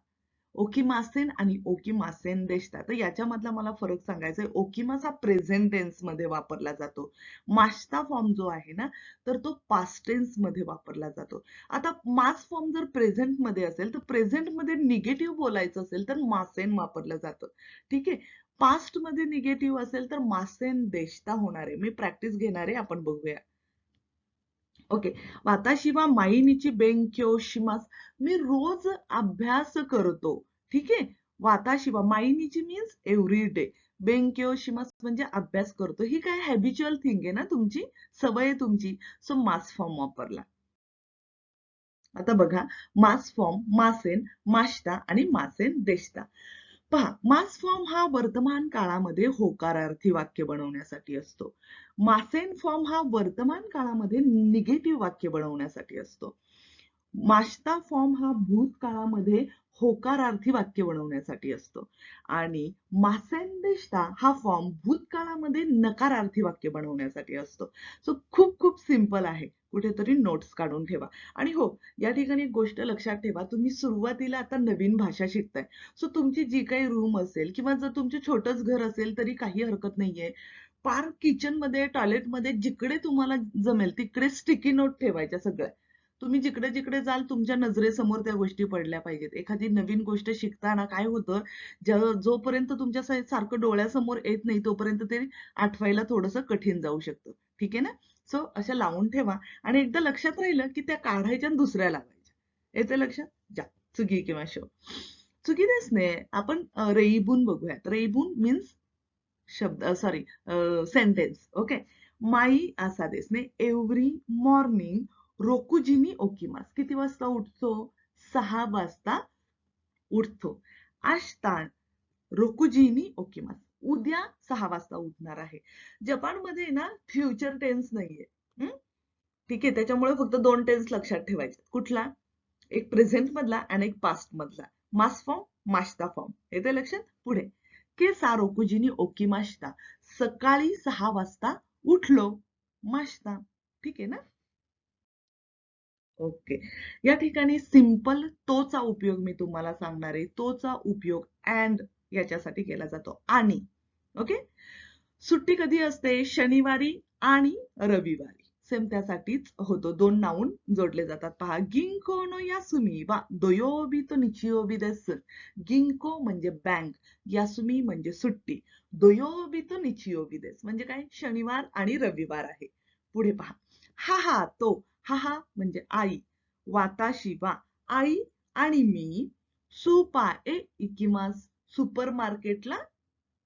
ओकिमासेन आणि ओकिमासेन देशता. तर याच्यामधला मला फरक सांगायचा आहे. ओकिमास हा प्रेझेंट टेन्स मध्ये वापरला जातो. मास्ता फॉर्म जो आहे ना, तर तो पास्ट टेन्स मध्ये वापरला जातो. आता मास फॉर्म जर प्रेझेंट मध्ये असेल तर प्रेझेंट मध्ये निगेटिव्ह बोलायचं असेल तर मासेन वापरलं जातं. ठीक आहे. पास्ट मध्ये निगेटिव्ह असेल तर मासेन देशता होणार आहे. मी प्रॅक्टिस घेणार आहे, आपण बघूया. ओके. वाताशिवा माईनीची बेंक्यो शिमास. मी रोज अभ्यास करतो. ठीक आहे. वाताशिवा माईनीची मीन्स एव्हरी डे. बेंक्यो शिमास म्हणजे अभ्यास करतो. ही काय हॅबिच्युअल थिंग आहे ना तुमची, सवय आहे तुमची. सो मास फॉर्म वापरला. आता बघा, मास फॉर्म मासेन, मास्ता आणि मासेन देशता. पहा, मास फॉर्म हा वर्तमान काळामध्ये होकारार्थी वाक्य बनवण्यासाठी असतो. मासेन फॉर्म हा वर्तमान काळामध्ये निगेटिव्ह वाक्य बनवण्यासाठी असतो. मास्ता फॉर्म हा भूतकाळामध्ये होकारार्थी वाक्य बनवण्यासाठी असतो आणि मासेंदेष्टा हा फॉर्म भूतकाळामध्ये नकारार्थी वाक्य बनवण्यासाठी असतो. सो खूप खूप सिंपल आहे. कुठेतरी नोट्स काढून ठेवा. आणि हो, या ठिकाणी एक गोष्ट लक्षात ठेवा, तुम्ही सुरुवातीला आता नवीन भाषा शिकताय. सो तुमची जी काही रूम असेल किंवा जर तुमचं छोटंच घर असेल तरी काही हरकत नाहीये. पार किचन मध्ये, टॉयलेट मध्ये जिकडे तुम्हाला जमेल तिकडे स्टिकी नोट ठेवायच्या सगळ्या. तुम्ही जिकडे जिकडे जाल तुमच्या नजरेसमोर त्या गोष्टी पडल्या पाहिजेत. एखादी नवीन गोष्ट शिकताना काय होतं, जोपर्यंत तुमच्या सारखं डोळ्यासमोर येत नाही तोपर्यंत ते आठवायला थोडंसं कठीण जाऊ शकतं. ठीक आहे ना? सो अशा लावून ठेवा आणि एकदा लक्षात राहिलं की त्या काढायच्या आणि दुसऱ्या लावायच्या. येते लक्षात? जा. चुगी किंवा शो. चुकी देस ने आपण रेईबून बघूयात. रेईबून मीन्स शब्द, सॉरी, सेंटेन्स. ओके. माई असा देस ने एव्हरी मॉर्निंग रोकुजीनी ओकीमास. किती वाजता उठतो? 6 वाजता उठतो. आजतान रोकुजीनी ओकीमास. उद्या 6 वाजता उठणार आहे. जपानमध्ये ना फ्युचर टेन्स नाहीये. हं? ठीक आहे. त्याच्यामुळे फक्त 2 टेन्स लक्षात ठेवायचे. कुठला? एक प्रेझेंट मधला आणि एक पास्ट मधला. मास फॉर्म, मास्ता फॉर्म. येते लक्षात? पुढे. के सारोकुजीनी ओकीमास्ता. सकाळी 6 वाजता उठलो. मास्ता. ठीक आहे ना? ओके. या ठिकाणी सिंपल तोचा उपयोग मी तुम्हाला सांगणार आहे. तोचा उपयोग अँड याच्यासाठी केला जातो. आणि ओके. सुट्टी कधी असते? शनिवारी आणि रविवारी. सेम त्यासाठीच होतो. 2 नाऊन जोडले जातात. पहा, गिंको नो यासुमी वा दोयोबी तो निचियोबी देस. गिंको म्हणजे बँक, यासुमी म्हणजे सुट्टी, दोयोबी तो निचियोबी देस म्हणजे काय? शनिवार आणि रविवार आहे. पुढे पहा, हा हा तो, हा हा म्हणजे आई, वाताशी वा आई आणि मी, सुपा ए इकिमास सुपर मार्केटला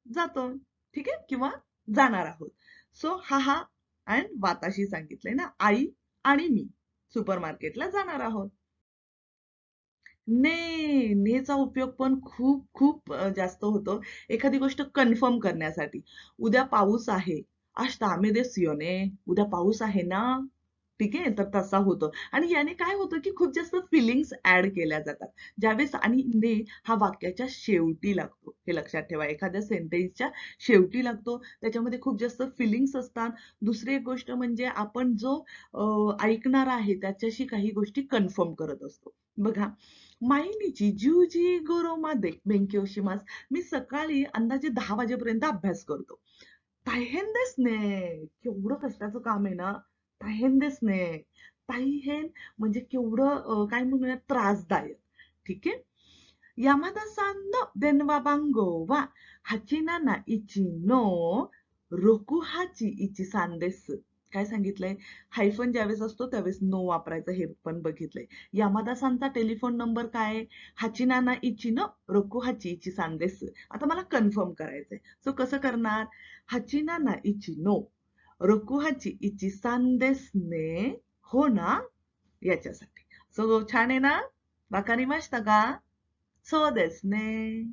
जातो. ठीक आहे, किंवा जाणार आहोत. सो हा हा अँड वाताशी सांगितलंय ना, आई आणि मी सुपर मार्केटला जाणार आहोत. नेचा उपयोग पण खूप खूप जास्त होतो. एखादी गोष्ट कन्फर्म करण्यासाठी. उद्या पाऊस आहे. आज तामे देसियो ने. उद्या पाऊस आहे ना? ठीक आहे, तर तसा होतो. आणि याने काय होतं की खूप जास्त फिलिंग्स ऍड केल्या जातात. ज्यावेळेस आणि ने हा वाक्याच्या शेवटी लागतो. हे लक्षात ठेवा. एखाद्या सेंटेन्सच्या शेवटी लागतो. त्याच्यामध्ये खूप जास्त फिलिंग्स असतात. दुसरी एक गोष्ट म्हणजे आपण जो ऐकणार आहे त्याच्याशी काही गोष्टी कन्फर्म करत असतो. बघा, मायनीची ज्युजी गोरोमादे बेंक्योशिमास. मी सकाळी अंदाजे 10 वाजेपर्यंत अभ्यास करतो. तायहेन देस ने. केवढं कष्टाचं काम आहे ना. तायहेन देस ने. तायहेन म्हणजे केवढं काय म्हणूया, त्रासदायक. ठीक आहे. यामादा सान नो देनवा बांगो वा हाचिना ना इची नो रोकुहाची इची सांदेस. काय सांगितलंय? हायफन ज्यावेळेस असतो त्यावेळेस नो वापरायचं, हे पण बघितलंय. यामादा सांचा टेलिफोन नंबर काय आहे? हाचिना ना इची नो रोकुहाची इची सांदेस. आता मला कन्फर्म करायचंय. सो कसं करणार? हाचिना ना इची नो रोकुहाची इची सांदेस ने हो ना याच्यासाठी. सो छान आहे ना? वाकारिमाशिता का? सो देस ने.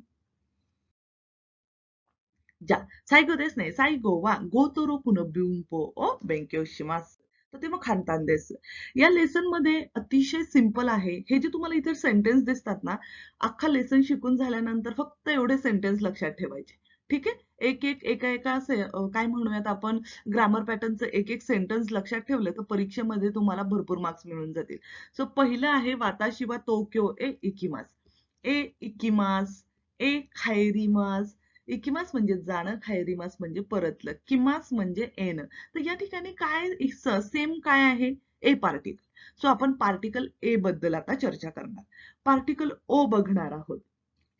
じゃあ、最後ですね。最後は、ゴートロクの文法を勉強します。とても簡単です。या लेसन मध्ये अतिशय सिंपल आहे. हे जे तुम्हाला इथे सेंटेन्स दिसतात ना, अख्खा लेसन शिकून झाल्यानंतर फक्त एवढे सेंटेन्स लक्षात ठेवायचे. ठीक आहे? एका एका काय म्हणूयात आपण ग्रामर पॅटर्नचं एक एक सेंटेन्स लक्षात ठेवलं तर परीक्षेमध्ये तुम्हाला भरपूर मार्क्स मिळून जातील. सो पहिलं आहे वाताशिवा तोक्यो ए इकिमास. ए इकिमास, ए खायरिमास. इकिमास म्हणजे जाणं, खायरिमास म्हणजे परतलं, किमास म्हणजे येणं. तर या ठिकाणी काय सेम काय आहे? ए पार्टिकल. सो आपण पार्टिकल ए बद्दल आता चर्चा करणार. पार्टिकल ओ बघणार आहोत.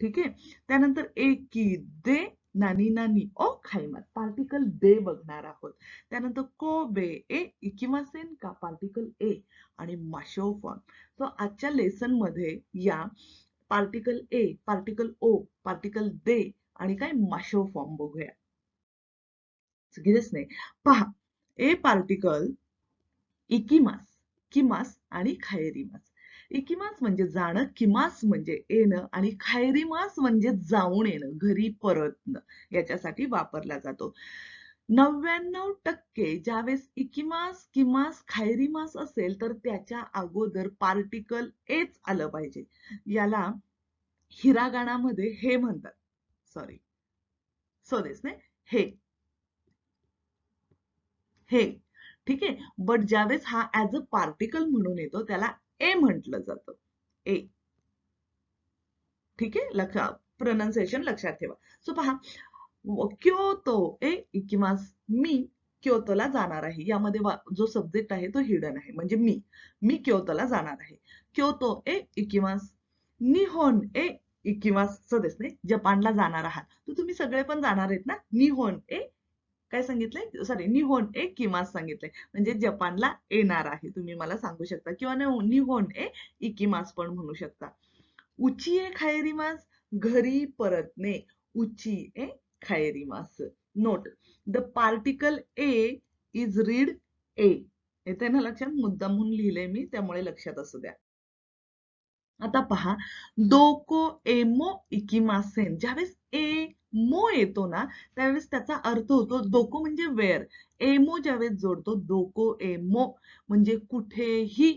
ठीक आहे. त्यानंतर ए की दे नानी नानी ओ खायमास पार्टिकल दे बघणार आहोत. त्यानंतर को बे ए इकिमासेन का पार्टिकल ए आणि माशो फॉर्म. सो आजच्या लेसन मध्ये या पार्टिकल ए, पार्टिकल ओ, पार्टिकल दे आणि काय माशो फॉर्म बघूया. चुकीच नाही. पहा, ए पार्टिकल इकिमास, किमास आणि खायरिमास. इकिमास म्हणजे जाणं, किमास म्हणजे येणं आणि खायरिमास म्हणजे जाऊन येणं, घरी परतणं याच्यासाठी वापरला जातो. 99% ज्यावेळेस इकिमास, किमास, खायरिमास असेल तर त्याच्या अगोदर पार्टिकल एच आलं पाहिजे. याला हिरागानामध्ये हे म्हणतात. सॉरी, सो देस ने हे हे. ठीक आहे. बट ज्यावेळेस हा ऍज अ पार्टिकल म्हणून येतो त्याला ए म्हटलं जातं. ए. ठीक आहे. प्रोनाउन्सिएशन लक्षात ठेवा. सो पहा, क्योतो ए इकिमास. मी क्योतोला जाणार आहे. यामध्ये जो सब्जेक्ट आहे तो हिडन आहे. म्हणजे मी क्योतोला जाणार आहे. क्योतो ए इकिमास. निहोन ए इकिमास. सो देस ने जपानला जाणार आहात. तर तुम्ही सगळे पण जाणार आहेत ना. निहोन ए काय सांगितलंय? सॉरी, निहोन ए किमास सांगितलंय. म्हणजे जपानला येणार आहे. तुम्ही मला सांगू शकता किंवा निहोन ए इकिमास पण म्हणू शकता. उची ए खायरिमास घरी परतणे. उची ए खायरिमास. नोट द पार्टिकल ए इज रीड ए. येते ना लक्षात? मुद्दाम म्हणून लिहिलंय मी, त्यामुळे लक्षात असू द्या. आता पहा, दोको एमो इकिमासेन. ज्यावेळेस ए मो येतो ना त्यावेळेस त्याचा अर्थ होतो दोको म्हणजे वेअर. एमो ज्यावेळेस जोडतो दोको एमो म्हणजे कुठेही.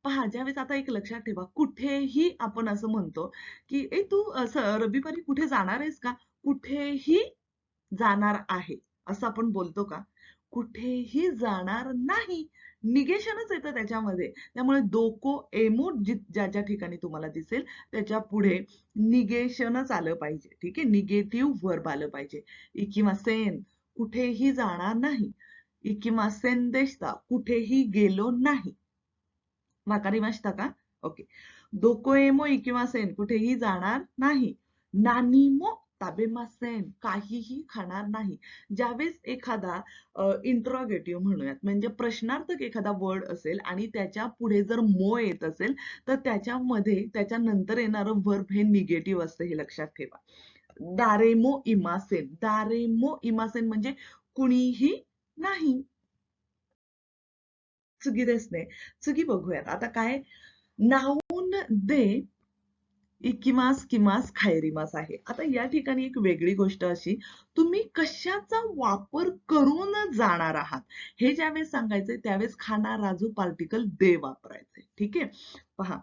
पहा, ज्यावेळेस आता एक लक्षात ठेवा, कुठेही आपण असं म्हणतो की ए तू रविवारी कुठे जाणार आहेस का? कुठेही जाणार आहे असं आपण बोलतो का? कुठेही जाणार नाही. निगेशनच येतं त्याच्यामध्ये. त्यामुळे दोको एमो ज्या ज्या ठिकाणी तुम्हाला दिसेल त्याच्या पुढे निगेशनच आलं पाहिजे. ठीक आहे. निगेटिव्ह वर्ब आलं पाहिजे. इकिमासेन कुठेही जाणार नाही. इकिमासेन देशता कुठेही गेलो नाही. वाकारिमाशिता का? ओके. दोको एमो इकिमासेन कुठेही जाणार नाही. नानीमो ताबेमासेन काहीही खाणार नाही. ज्यावेळेस एखादा इंट्रोगेटिव्ह म्हणूयात म्हणजे प्रश्नार्थक एखादा वर्ड असेल आणि त्याच्या पुढे जर मो येत असेल तर त्याच्यामध्ये त्याच्यानंतर येणारं वर्ब हे निगेटिव्ह असतं, हे लक्षात ठेवा. दारेमो इमासेन. दारेमो इमासेन म्हणजे कुणीही नाही. चुकी देसने. चुकी बघूयात आता काय. नाऊन दे इकिमास किमास खायरिमास आहे. आता या ठिकाणी एक वेगळी गोष्ट अशी, तुम्ही कशाचा वापर करून जाणार आहात हे ज्यावेळेस सांगायचंय त्यावेळेस खाना राजू पार्टिकल दे वापरायचे. ठीक आहे. पहा,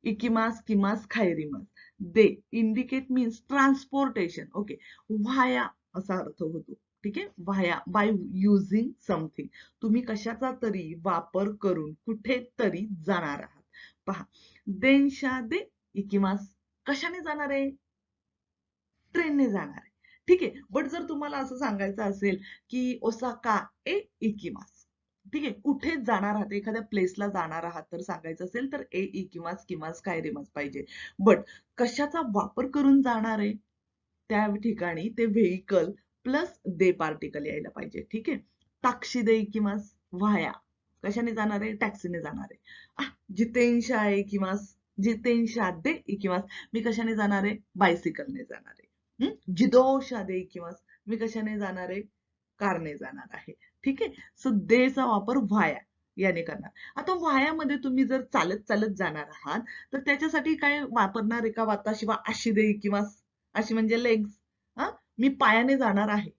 इकिमास किमास खायरिमास. दे indicate means transportation. Okay. Via असा अर्थ होतो. ठीक आहे. Via by using something. तुम्ही कशाचा तरी वापर करून कुठेतरी जाणार आहात. पहा, देनशा दे इकिमास. कशाने जाणार आहे? ट्रेनने जाणार आहे. ठीक आहे. बट जर तुम्हाला असं सांगायचं असेल की ओसाका ए इकिमास. ठीक आहे. कुठे जाणार आहात, एखाद्या प्लेसला जाणार आहात तर सांगायचं असेल तर ए इकिमास किमास कायरिमास पाहिजे. बट कशाचा वापर करून जाणार आहे त्या ठिकाणी ते व्हेइकल प्लस दे पार्टिकल यायला पाहिजे. ठीक आहे. टाक्शी दे इकिमास. व्हाया कशाने जाणार आहे? टॅक्सीने जाणार आहे. जितेंशा आहे इकिमास. जितेंशा दे इकिमास. मी कशाने जाणार आहे? बायसिकलने जाणार आहे. जिदोशा दे इकिमास. मी कशाने जाणार आहे? कारने जाणार आहे. ठीक आहे. सो देचा वापर व्हाया याने करणार. आता व्हायामध्ये तुम्ही जर चालत चालत जाणार आहात तर त्याच्यासाठी काय वापरणार एका वाताशिवाय अशी देई किंवा अशी म्हणजे लेग्स. हा, मी पायाने जाणार आहे.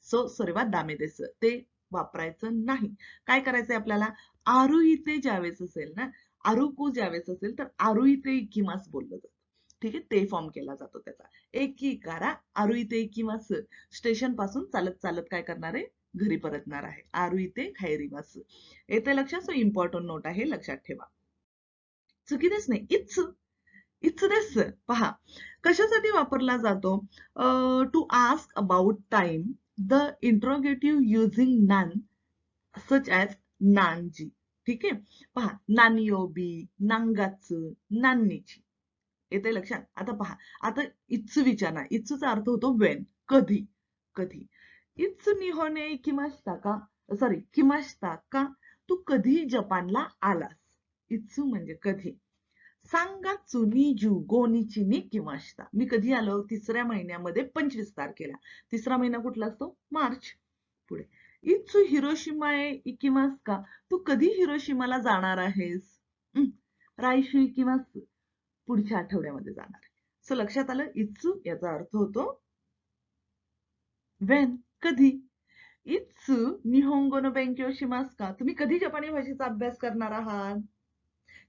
सो सरेवा दामे देस ते वापरायचं नाही. काय करायचंय आपल्याला? आरुईते ज्यावेळेस असेल ना, आरुकू ज्यावेळेस असेल तर आरुईते इकिमास बोललं जातं. ठीक आहे, ते फॉर्म केला जातो त्याचा. एकीकारा आरुईते इकिमास. स्टेशन पासून चालत चालत काय करणार आहे? घरी परतणार आहे. आरुईते खैरिमास. येते लक्षात? सो इम्पॉर्टंट नोट आहे, लक्षात ठेवा. चुकी देस नाही, इट्स इट्स देस. पहा कशासाठी वापरला जातो? To ask about time. The interrogative using नान सच ॲज नानजी. ठीक आहे, पहा नानियोबी, नांगात्सु, नान्नीची. येते लक्षात? आता पहा, आता इत्सु विचारणार. इत्सूचा अर्थ होतो वेन, कधी. कधी इत्सु निहोने किमाशिता का, सॉरी किमाशिता का, तू कधी जपानला आलास. इत्सु म्हणजे कधी. सांगात्सु निजू गोनीची नि किमाशिता, मी कधी आलो? तिसऱ्या महिन्यामध्ये 25 तारखेला. तिसरा महिना कुठला असतो? मार्च. पुढे इत्सु हिरोशिमाए इकिमास का, तू कधी हिरोशिमाला जाणार आहेस? रायशू इकिमास, पुढच्या आठवड्यामध्ये जाणार आहे. सो लक्षात आलं? इत्सु याचा अर्थ होतो वेन, कधी. इत्सु निहोंगो नो बेंक्यो शिमास का, तुम्ही कधी जपानी भाषेचा अभ्यास करणार आहात?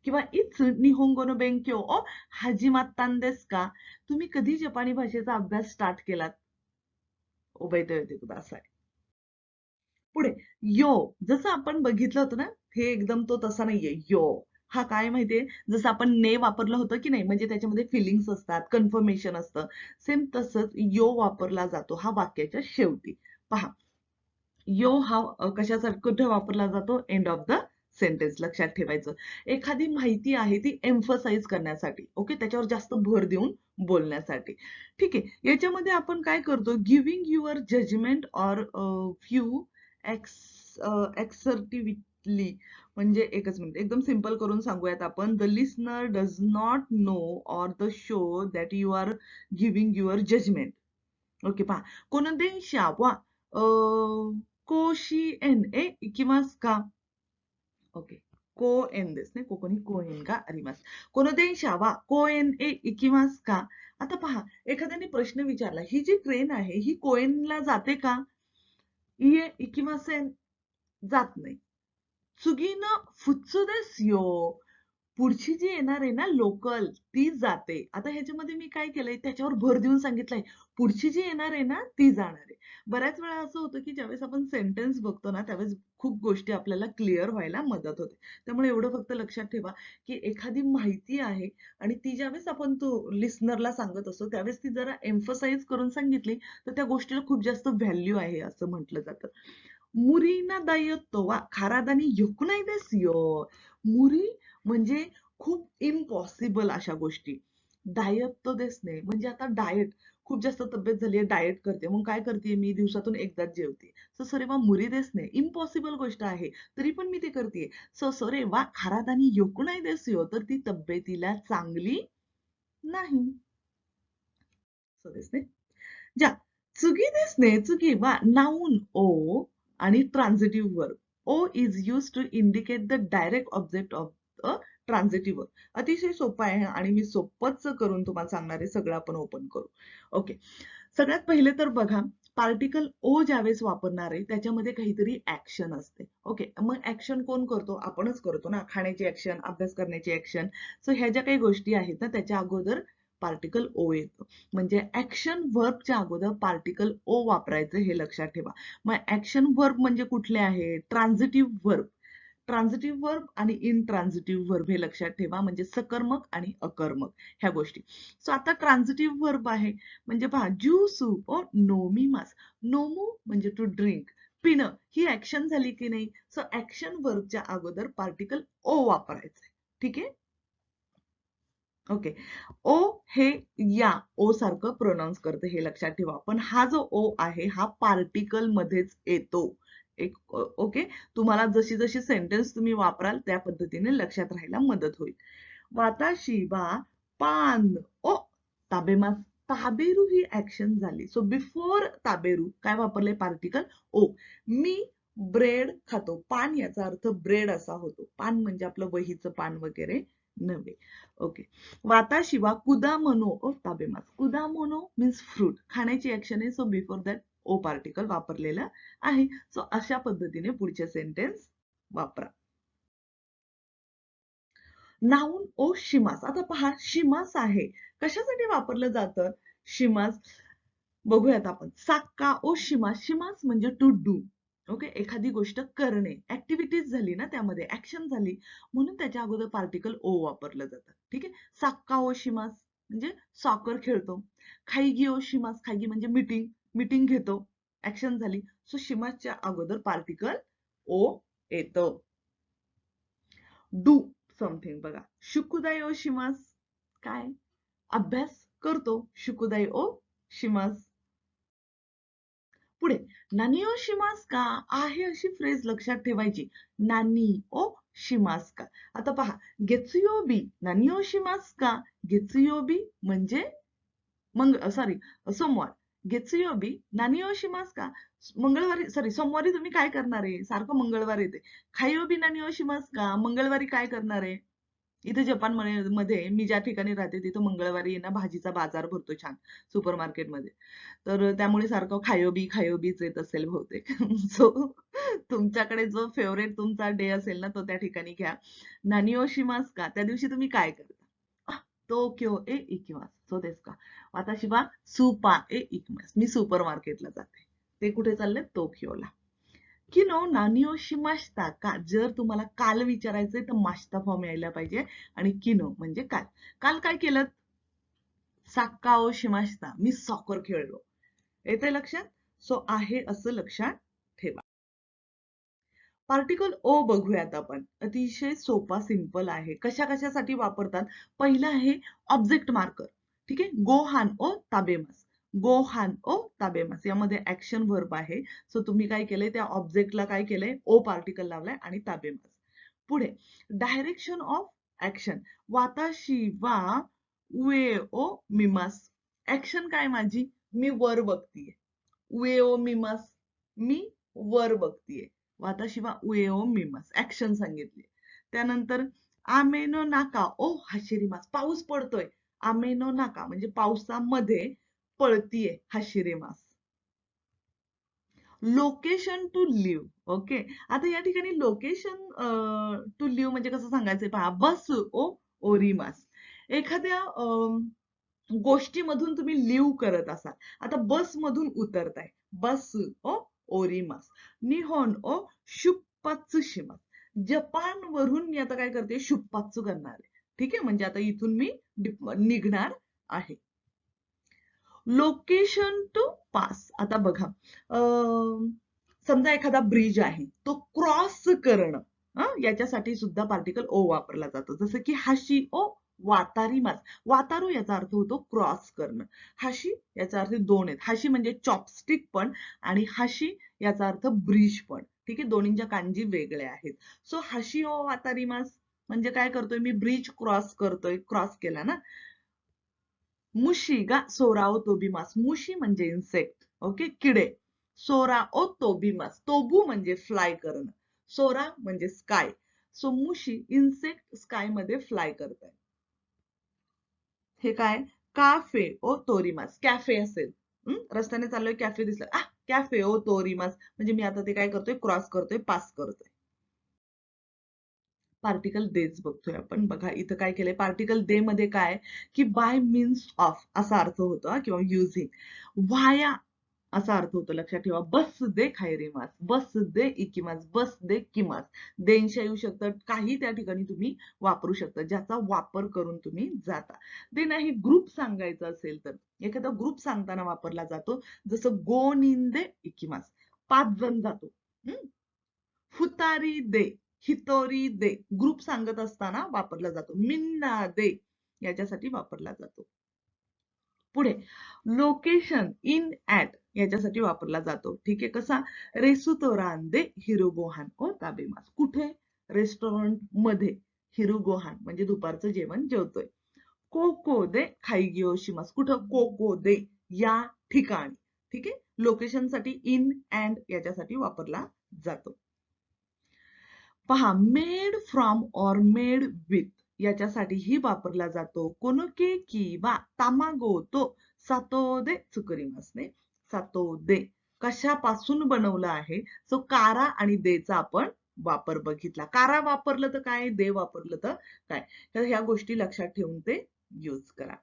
किंवा इत्सु निहोंगो नो बेंक्यो ओ हाजिमात्तान देस का, तुम्ही कधी जपानी भाषेचा अभ्यास स्टार्ट केलात? ओबैते होते कुदासाय. पुढे यो, जसं आपण बघितलं होतं ना, हे एकदम तो तसा नाहीये. यो हा काय माहितीये, जसं आपण ने वापरलं होतं की नाही, म्हणजे त्याच्यामध्ये फिलिंग्स असतात, कन्फर्मेशन असतं. सेम तसंच यो वापरला जातो हा वाक्याच्या शेवटी. पहा, यो हा कशासाठी कुठे वापरला जातो? End of the sentence. लक्षात ठेवायचं. एखादी माहिती आहे ती एम्फसाइज करण्यासाठी, ओके, त्याच्यावर जास्त भर देऊन बोलण्यासाठी. ठीक आहे, याच्यामध्ये आपण काय करतो? Giving your judgement or view assertively. म्हणजे एकच मिनिट, एकदम सिंपल करून सांगूयात आपण. The listener does not know or the show that you are giving your judgement. Okay, पहा, कोणदेशा वा कोशी एन ए इकिमास का. ओके, को एन देस ने, कोकोनी को एन का अरिमास. कोणदेशा वा को एन ए इकिमास का. आता पहा, एखाद्याने प्रश्न विचारला, ही जी ट्रेन आहे ही कोएनला जाते का? इये इकिमासेन, जात नाही. सुगीनं फुत्सू देस यो, पुढची जी येणार आहे ना लोकल, ती जाते. आता ह्याच्यामध्ये मी काय केलंय, त्याच्यावर भर देऊन सांगितलंय पुढची जी येणार आहे ना ती जाणार आहे. बऱ्याच वेळा असं होतं की ज्यावेळेस आपण सेंटेन्स बघतो ना त्यावेळेस खूप गोष्टी आपल्याला क्लिअर व्हायला मदत होते. त्यामुळे एवढं फक्त लक्षात ठेवा की एखादी माहिती आहे आणि ती ज्यावेळेस आपण तो लिस्नरला सांगत असतो त्यावेळेस ती जरा एम्फसाइज करून सांगितली तर त्या गोष्टीला खूप जास्त व्हॅल्यू आहे असं म्हटलं जातं. मुरीना दायत्तो वा खारादानी योकुनाई देस यो. मुरी म्हणजे खूप इम्पॉसिबल अशा गोष्टी. डायट देसने म्हणजे आता डाएट, खूप जास्त तब्येत झाली आहे, डाएट करते, मग काय करते मी? दिवसातून एकदाच जेवते. सो सरे वा मुरी देसने, इम्पॉसिबल गोष्ट आहे तरी पण मी ते करते. सो सरे वा खारादानी योकुनाई देस यो, तर ती तब्येतीला चांगली नाही. सो देसने ज्या चुकी देसने, चुकी वा नाऊन ओ आणि ट्रान्झिटिव्ह वर्ब. ओ is use to indicate the direct object of a transitive verb. अतिशय सोपं आहे आणि मी सोपंच करून तुम्हाला सांगणार आहे. सगळं आपण ओपन करू. ओके, सगळ्यात पहिले तर बघा, पार्टिकल ओ ज्यावेळेस वापरणार आहे त्याच्यामध्ये काहीतरी ऍक्शन असते. ओके, मग ऍक्शन कोण करतो? आपणच करतो ना. खाण्याची ऍक्शन, अभ्यास करण्याची ऍक्शन. सो ह्या ज्या काही गोष्टी आहेत ना त्याच्या अगोदर पार्टिकल ओ येतो. म्हणजे ऍक्शन व्हर्बच्या अगोदर पार्टिकल ओ वापरायचं, हे लक्षात ठेवा. मग ऍक्शन व्हर्ब म्हणजे कुठले आहे? ट्रान्झिटिव्ह व्हर्ब. ट्रान्झिटिव्ह वर्ब आणि इनट्रान्झिटिव्ह वर्ब हे लक्षात ठेवा. म्हणजे सकर्मक आणि अकर्मक ह्या गोष्टी. सो आता ट्रान्झिटिव्ह वर्ब आहे म्हणजे पहा, ज्यूसू ओ नोमीमास. नोमू म्हणजे टू ड्रिंक, पिणं, ही ऍक्शन झाली की नाही. सो ऍक्शन वर्बच्या अगोदर पार्टिकल ओ वापरायचं. ठीक आहे. ओके, ओ हे या ओ सारखं प्रोनाऊन्स करते, हे लक्षात ठेवा. पण हा जो ओ आहे हा पार्टिकल मध्येच येतो. एक ओके, तुम्हाला जशी जशी सेंटेन्स तुम्ही वापराल त्या पद्धतीने लक्षात राहायला मदत होईल. वाताशी वा पान ओ ताबेमास ताबेरू ही ऍक्शन झाली. सो बिफोर ताबेरू काय वापरले पार्टिकल ओ. मी ब्रेड खातो. पान याचा अर्थ ब्रेड असा होतो. पान म्हणजे आपलं वहीचं पान वगैरे नव्हे. ओके. वाताशिवा कुदामोनो ऑफ ताबेमास. कुदामोनो मीन्स फ्रूट. खाण्याची ऍक्शन आहे. सो बिफोर दॅट ओ पार्टिकल वापरलेला आहे. सो अशा पद्धतीने पुढचे सेंटेन्स वापरा. नाऊन ओ शिमास. आता पहा शिमास आहे. कशासाठी वापरलं जातं शिमास? बघूयात आपण. साक्का ओ शिमास. शिमास म्हणजे टू डू. ओके. एखादी गोष्ट करणे. ऍक्टिव्हिटीज झाली ना, त्यामध्ये ऍक्शन झाली, म्हणून त्याच्या अगोदर पार्टिकल ओ वापरलं जातं. ठीक आहे. साक्का ओ शिमास म्हणजे सॉकर खेळतो. खाईगी ओ शिमास. खाईगी म्हणजे मीटिंग. मीटिंग घेतो. ऍक्शन झाली. सो शिमासच्या अगोदर पार्टिकल ओ येतं. डू समथिंग बघा. शुकुदाय ओ शिमास. काय? अभ्यास करतो. शुकुदाय ओ शिमास. पुढे नानी ओ शिमास का आहे अशी फ्रेज लक्षात ठेवायची. नानी ओ शिमास का. आता पहा गेत्सुयोबी नानी ओ शिमास का. गेत्सुयोबी म्हणजे सोमवार. गेत्सुयोबी नानी ओ शिमास का. मंगळवारी सोमवारी तुम्ही काय करणार आहे. सारखं मंगळवार येते. खायोबी नानी ओ शिमास का. मंगळवारी काय करणार आहे. इथे जपान मध्ये मी ज्या ठिकाणी राहते तिथं मंगळवारी ना भाजीचा बाजार भरतो छान सुपर मार्केटमध्ये. तर त्यामुळे सारखं खायोबी खायोबीच येत असेल बहुतेक. सो तुमच्याकडे जो फेवरेट तुमचा डे असेल ना तो त्या ठिकाणी घ्या. नानी ओ शिमास का. त्या दिवशी तुम्ही काय करता. टोकियो ए इकिमास. सो देस का. वाताशी वा सुपा ए इकिमास. मी सुपर मार्केटला जाते. ते कुठे चालले टोकियोला. किनो नानिओ शिमास्ता का. जर तुम्हाला काल विचारायचंय तर मास्ता फॉर्म यायला पाहिजे आणि किनो म्हणजे काल. काल काय केलं. साक्काओ शिमास्ता. मी सॉकर खेळलो. येते लक्षात. सो आहे असं लक्षात ठेवा. पार्टिकल ओ बघूयात आपण. अतिशय सोपा सिंपल आहे. कशा कशासाठी वापरतात. पहिलं आहे ऑब्जेक्ट मार्कर. ठीक आहे. गोहान ओ ताबेमास. गोहान ओ ताबेमास यामध्ये ऍक्शन वर्ब आहे. सो तुम्ही काय केलंय त्या ऑब्जेक्टला काय केलंय ओ पार्टिकल लावलाय आणि ताबेमास. पुढे डायरेक्शन ऑफ ऍक्शन. वाताशी वा उए ओ मिमास. ऍक्शन काय माझी. मी वर बघतीये. उए ओ मिमास. मी वर बघतीये. वाताशिवा उएओ मिमास ऍक्शन सांगितली. त्यानंतर आमेनो नाका ओ हाशिरिमास. पाऊस पडतोय. आमेनो नाका म्हणजे पावसामध्ये पळतीये हाशिरिमास. Location to live. ओके. आता या ठिकाणी लोकेशन टू लिव्ह म्हणजे कसं सांगायचंय पहा. बस ओ ओरिमास. एखाद्या गोष्टीमधून तुम्ही लिव्ह करत असाल. आता बस मधून उतरताय. बस ओ ओरिमास. निहोन ओ शुप्पात्सु शिमास. जपान वरून मी आता काय करते शुप्पात्सु करणार आहे. ठीक आहे. म्हणजे आता इथून मी निघणार आहे. Location to pass. आता बघा समजा एखादा ब्रिज आहे तो क्रॉस करणं याच्यासाठी सुद्धा पार्टिकल ओ वापरला जातो. जसं की हाशी ओ वातारिमास. वातारू याचा अर्थ होतो क्रॉस करणं. हाशी याचा अर्थ दोन आहेत. हाशी म्हणजे चॉपस्टिक पण आणि हाशी याचा अर्थ ब्रिज पण. ठीक आहे. दोन्हींच्या कांजी वेगळ्या आहेत. सो हाशी ओ वातारिमास म्हणजे काय करतोय मी ब्रिज क्रॉस करतोय. क्रॉस केला ना. मुशी गा सोरा ओ तोबिमास. मुशी म्हणजे इन्सेक्ट. ओके. किडे. सोरा ओ तोबिमास. तोबू म्हणजे फ्लाय करणं. सोरा म्हणजे स्काय. सो मुशी इन्सेक्ट स्काय मध्ये फ्लाय करताय. हे काय काफे ओ तोरिमास. कॅफे असेल. रस्त्याने चाललोय कॅफे दिसलं. कॅफे ओ तोरिमास म्हणजे मी आता ते काय करतोय क्रॉस करतोय पास करतोय. पार्टिकल देच बघतोय आपण. बघा इथं काय केलंय पार्टिकल दे मध्ये काय की बाय मीन्स ऑफ असा अर्थ होतो किंवा युझिंग. व्हाया असा अर्थ होतो. लक्षात ठेवा. बस दे खायरेमास. बस दे इकिमास. बस दे किमास. देनशा येऊ शकतं. काही त्या ठिकाणी तुम्ही वापरू शकता ज्याचा वापर करून तुम्ही जाता. दे नाही ग्रुप सांगायचं असेल तर एखादा ग्रुप सांगताना वापरला जातो. जसं गोन इन दे इकिमास. 5 जण जातो. फुतारी दे हितोरी दे ग्रुप सांगत असताना वापरला जातो. मिन्ना दे याच्यासाठी वापरला जातो. पुढे लोकेशन इन ऍट याच्यासाठी वापरला जातो. ठीक आहे. कसा रेसुतोरान दे हिरोगोहान ओ ताबेमास. कुठे रेस्टॉरंट मध्ये हिरोगोहान म्हणजे दुपारचं जेवण जेवतोय. कोको दे खाईगियो शिमास. कुठं? कोको दे या ठिकाणी. ठीक आहे, लोकेशन साठी इन अँड याच्यासाठी वापरला जातो. पहा, मेड फ्रॉम और मेड विथ याच्यासाठीही वापरला जातो. कोनोके किवा तामागो तो सातो दे चुकरिमासने. सातो दे कशापासून बनवलं आहे. सो कारा आणि देचा आपण वापर बघितला. कारा वापरलं तर काय, दे वापरलं तर काय. तर ह्या गोष्टी लक्षात ठेवून ते यूज करा.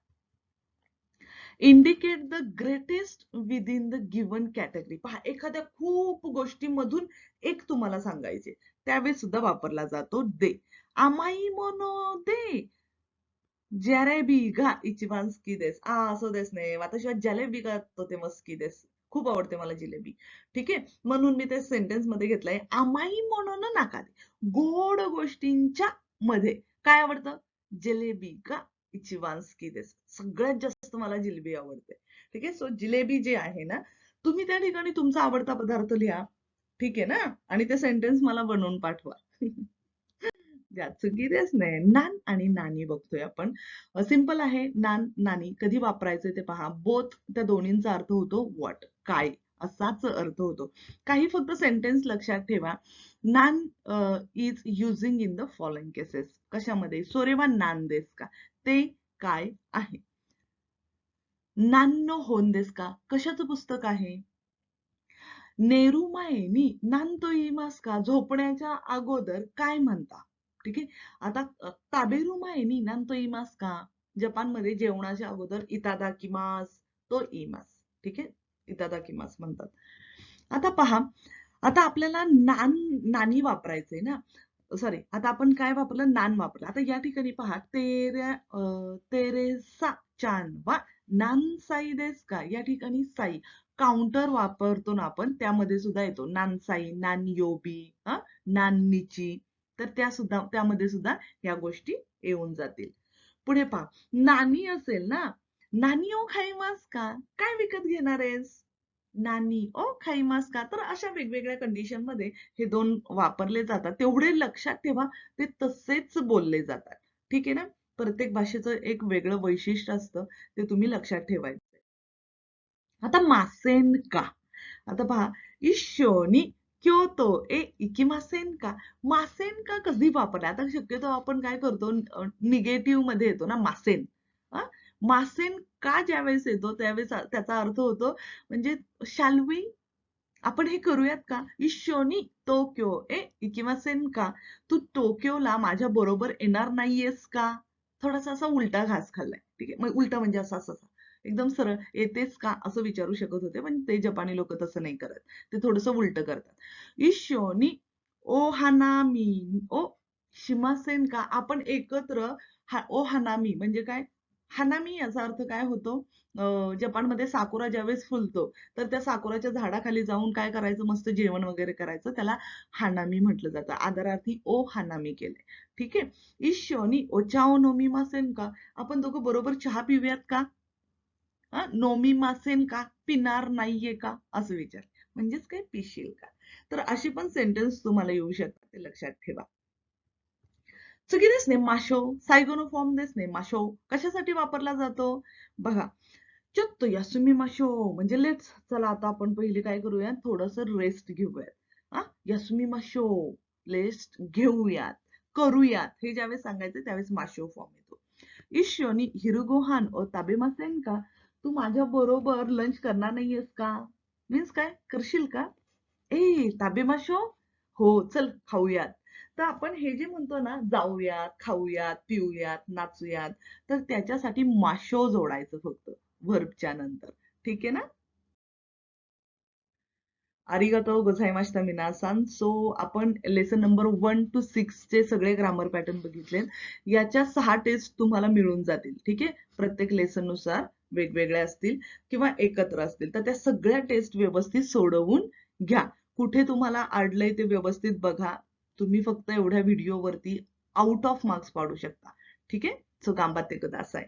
Indicate the greatest within the given category. पहा, एखाद्या खूप गोष्टीमधून एक तुम्हाला सांगायचे, त्यावेळेस सुद्धा वापरला जातो दे. आमाई मोनो दे जॅरेबी गा इचिबान स्की देस. असो देस ने वाताशिवाय जलेबी गा तो ते मस्की देस. खूप आवडते मला जिलेबी. ठीक आहे, म्हणून मी ते सेंटेन्स मध्ये घेतलंय. आमाई मोनो नाका दे. गोड गोष्टींच्या मध्ये काय आवडतं? जलेबी गा इचिबान स्की देस. सगळ्यात जास्त मला जिलेबी आवडते. ठीक आहे, सो जिलेबी जे आहे ना, तुम्ही त्या ठिकाणी तुमचा आवडता पदार्थ लिहा. ठीक आहे ना, आणि ते सेंटेन्स मला बनवून पाठवा. चुकी देस नाही. नान आणि नानी बघतोय आपण. सिंपल आहे. नान नानी कधी वापरायचे ते पहा. बोथ त्या दोन्हींचा अर्थ होतो व्हॉट, काय असाच अर्थ होतो. काही फक्त सेंटेन्स लक्षात ठेवा. नान is using in the following cases. कशामध्ये? सोरेवा नान देस का, ते काय आहे. नानो होन देस का, कशाचं पुस्तक आहे. नेरुमाएनी नानतो इमास का, झोपण्याच्या अगोदर काय म्हणता. ठीक आहे, आता ताबेरुमाएनी नानतो इमास का, जपानमध्ये जेवणाच्या अगोदर इतादाकिमास तो इमास. ठीक आहे, इतादाकिमास म्हणतात. आता पहा, आता आपल्याला नान नानी वापरायचंय ना, सॉरी, आता आपण काय वापरलं? नान वापरलं. आता या ठिकाणी पहा, तेरेसा चान वा नान साई देस का, या ठिकाणी साई काउंटर वापरतो ना आपण, त्यामध्ये सुद्धा येतो नान साई, नान योबी, नान निची. तर त्यामध्ये सुद्धा या गोष्टी येऊन जातील. पुढे पहा, नानी असेल ना, नानी ओ खाईमास का, काय विकत घेणार आहेस. नानी ओ खाईमास का. तर अशा वेगवेगळ्या कंडिशन मध्ये हे दोन वापरले जातात. तेवढे लक्षात ठेवा, ते तसेच बोलले जातात. ठीक आहे ना, प्रत्येक भाषेचं एक वेगळं वैशिष्ट्य असतं, ते तुम्ही लक्षात ठेवायचं. आता मासेन का. आता पहा, इशोनी क्योतो ए इकिमासेन का. मासेन का कधी वापरला. आता शक्यतो आपण काय करतो, निगेटिव्ह मध्ये येतो ना मासेन. मासेन का ज्यावेळेस येतो त्यावेळेस त्याचा अर्थ होतो म्हणजे शाल्वी, आपण हे करूयात का. इशोनी टोक्यो ए इकिमासेन का, तू टोक्योला माझ्या बरोबर येणार नाहीयेस का. थोडासा असा उलटा घास खाल्लाय. ठीक आहे, मग उलटा म्हणजे असा एकदम सरळ, येतेस का असं विचारू शकत होते, पण ते जपानी लोक तसं नाही करत, ते थोडंसं उलट करतात. इशोनी ओ हानामी ओ शिमासेन का, आपण एकत्र ओ हानामी म्हणजे काय. हानामी याचा अर्थ काय होतो, जपानमध्ये साकुरा ज्यावेळेस फुलतो, तर त्या साकुराच्या झाडाखाली जाऊन काय करायचं, मस्त जेवण वगैरे करायचं, त्याला हानामी म्हटलं जातं. आदरार्थी ओ हानामी केले. ठीक आहे, इशोनी ओचाओ नोमी मासेन का, आपण दोघं बरोबर चहा पिऊयात का. नोमी मासेन का, पिणार नाहीये का असं विचार, म्हणजेच काय, पिशील का. तर अशी पण सेंटेन्स तुम्हाला येऊ शकतात, ते लक्षात ठेवा. चुकी देस ने माशो, सायगोनो फॉर्म देस ने माशो कशासाठी वापरला जातो बघा. चोत्तो यासुमी माशो म्हणजे लेट्स, चला आता आपण पहिले काय करूया, थोडस रेस्ट घेऊयात. यासुमी माशो, रेस्ट घेऊयात, करूयात, हे ज्यावेळेस सांगायचं त्यावेळेस माशो फॉर्म येतो. इशोनी हिरुगोहान ओ ताबेमासेन का, तू माझ्या बरोबर लंच करणार नाहीयेस का, मीन्स काय, करशील का. ए ताबेमाशो, हो चल खाऊयात. तर आपण हे जे म्हणतो ना, जाऊयात, खाऊयात, पिऊयात, नाचूयात, तर त्याच्यासाठी माशो जोडायचं फक्त व्हर्बच्या नंतर. ठीक आहे ना. आरिगातो गोझाइमाशिता मिनासान. सो आपण लेसन नंबर 1 to 6 चे सगळे ग्रामर पॅटर्न बघितले. याच्या 6 टेस्ट तुम्हाला मिळून जातील. ठीक आहे, प्रत्येक लेसन नुसार वेगवेगळ्या असतील किंवा एकत्र असतील, तर त्या सगळ्या टेस्ट व्यवस्थित सोडवून घ्या. कुठे तुम्हाला अडलंय ते व्यवस्थित बघा. तुम्ही फक्त एवढ्या व्हिडिओवरती आउट ऑफ मार्क्स पाडू शकता. ठीक आहे, सो गांबाते कदासाय.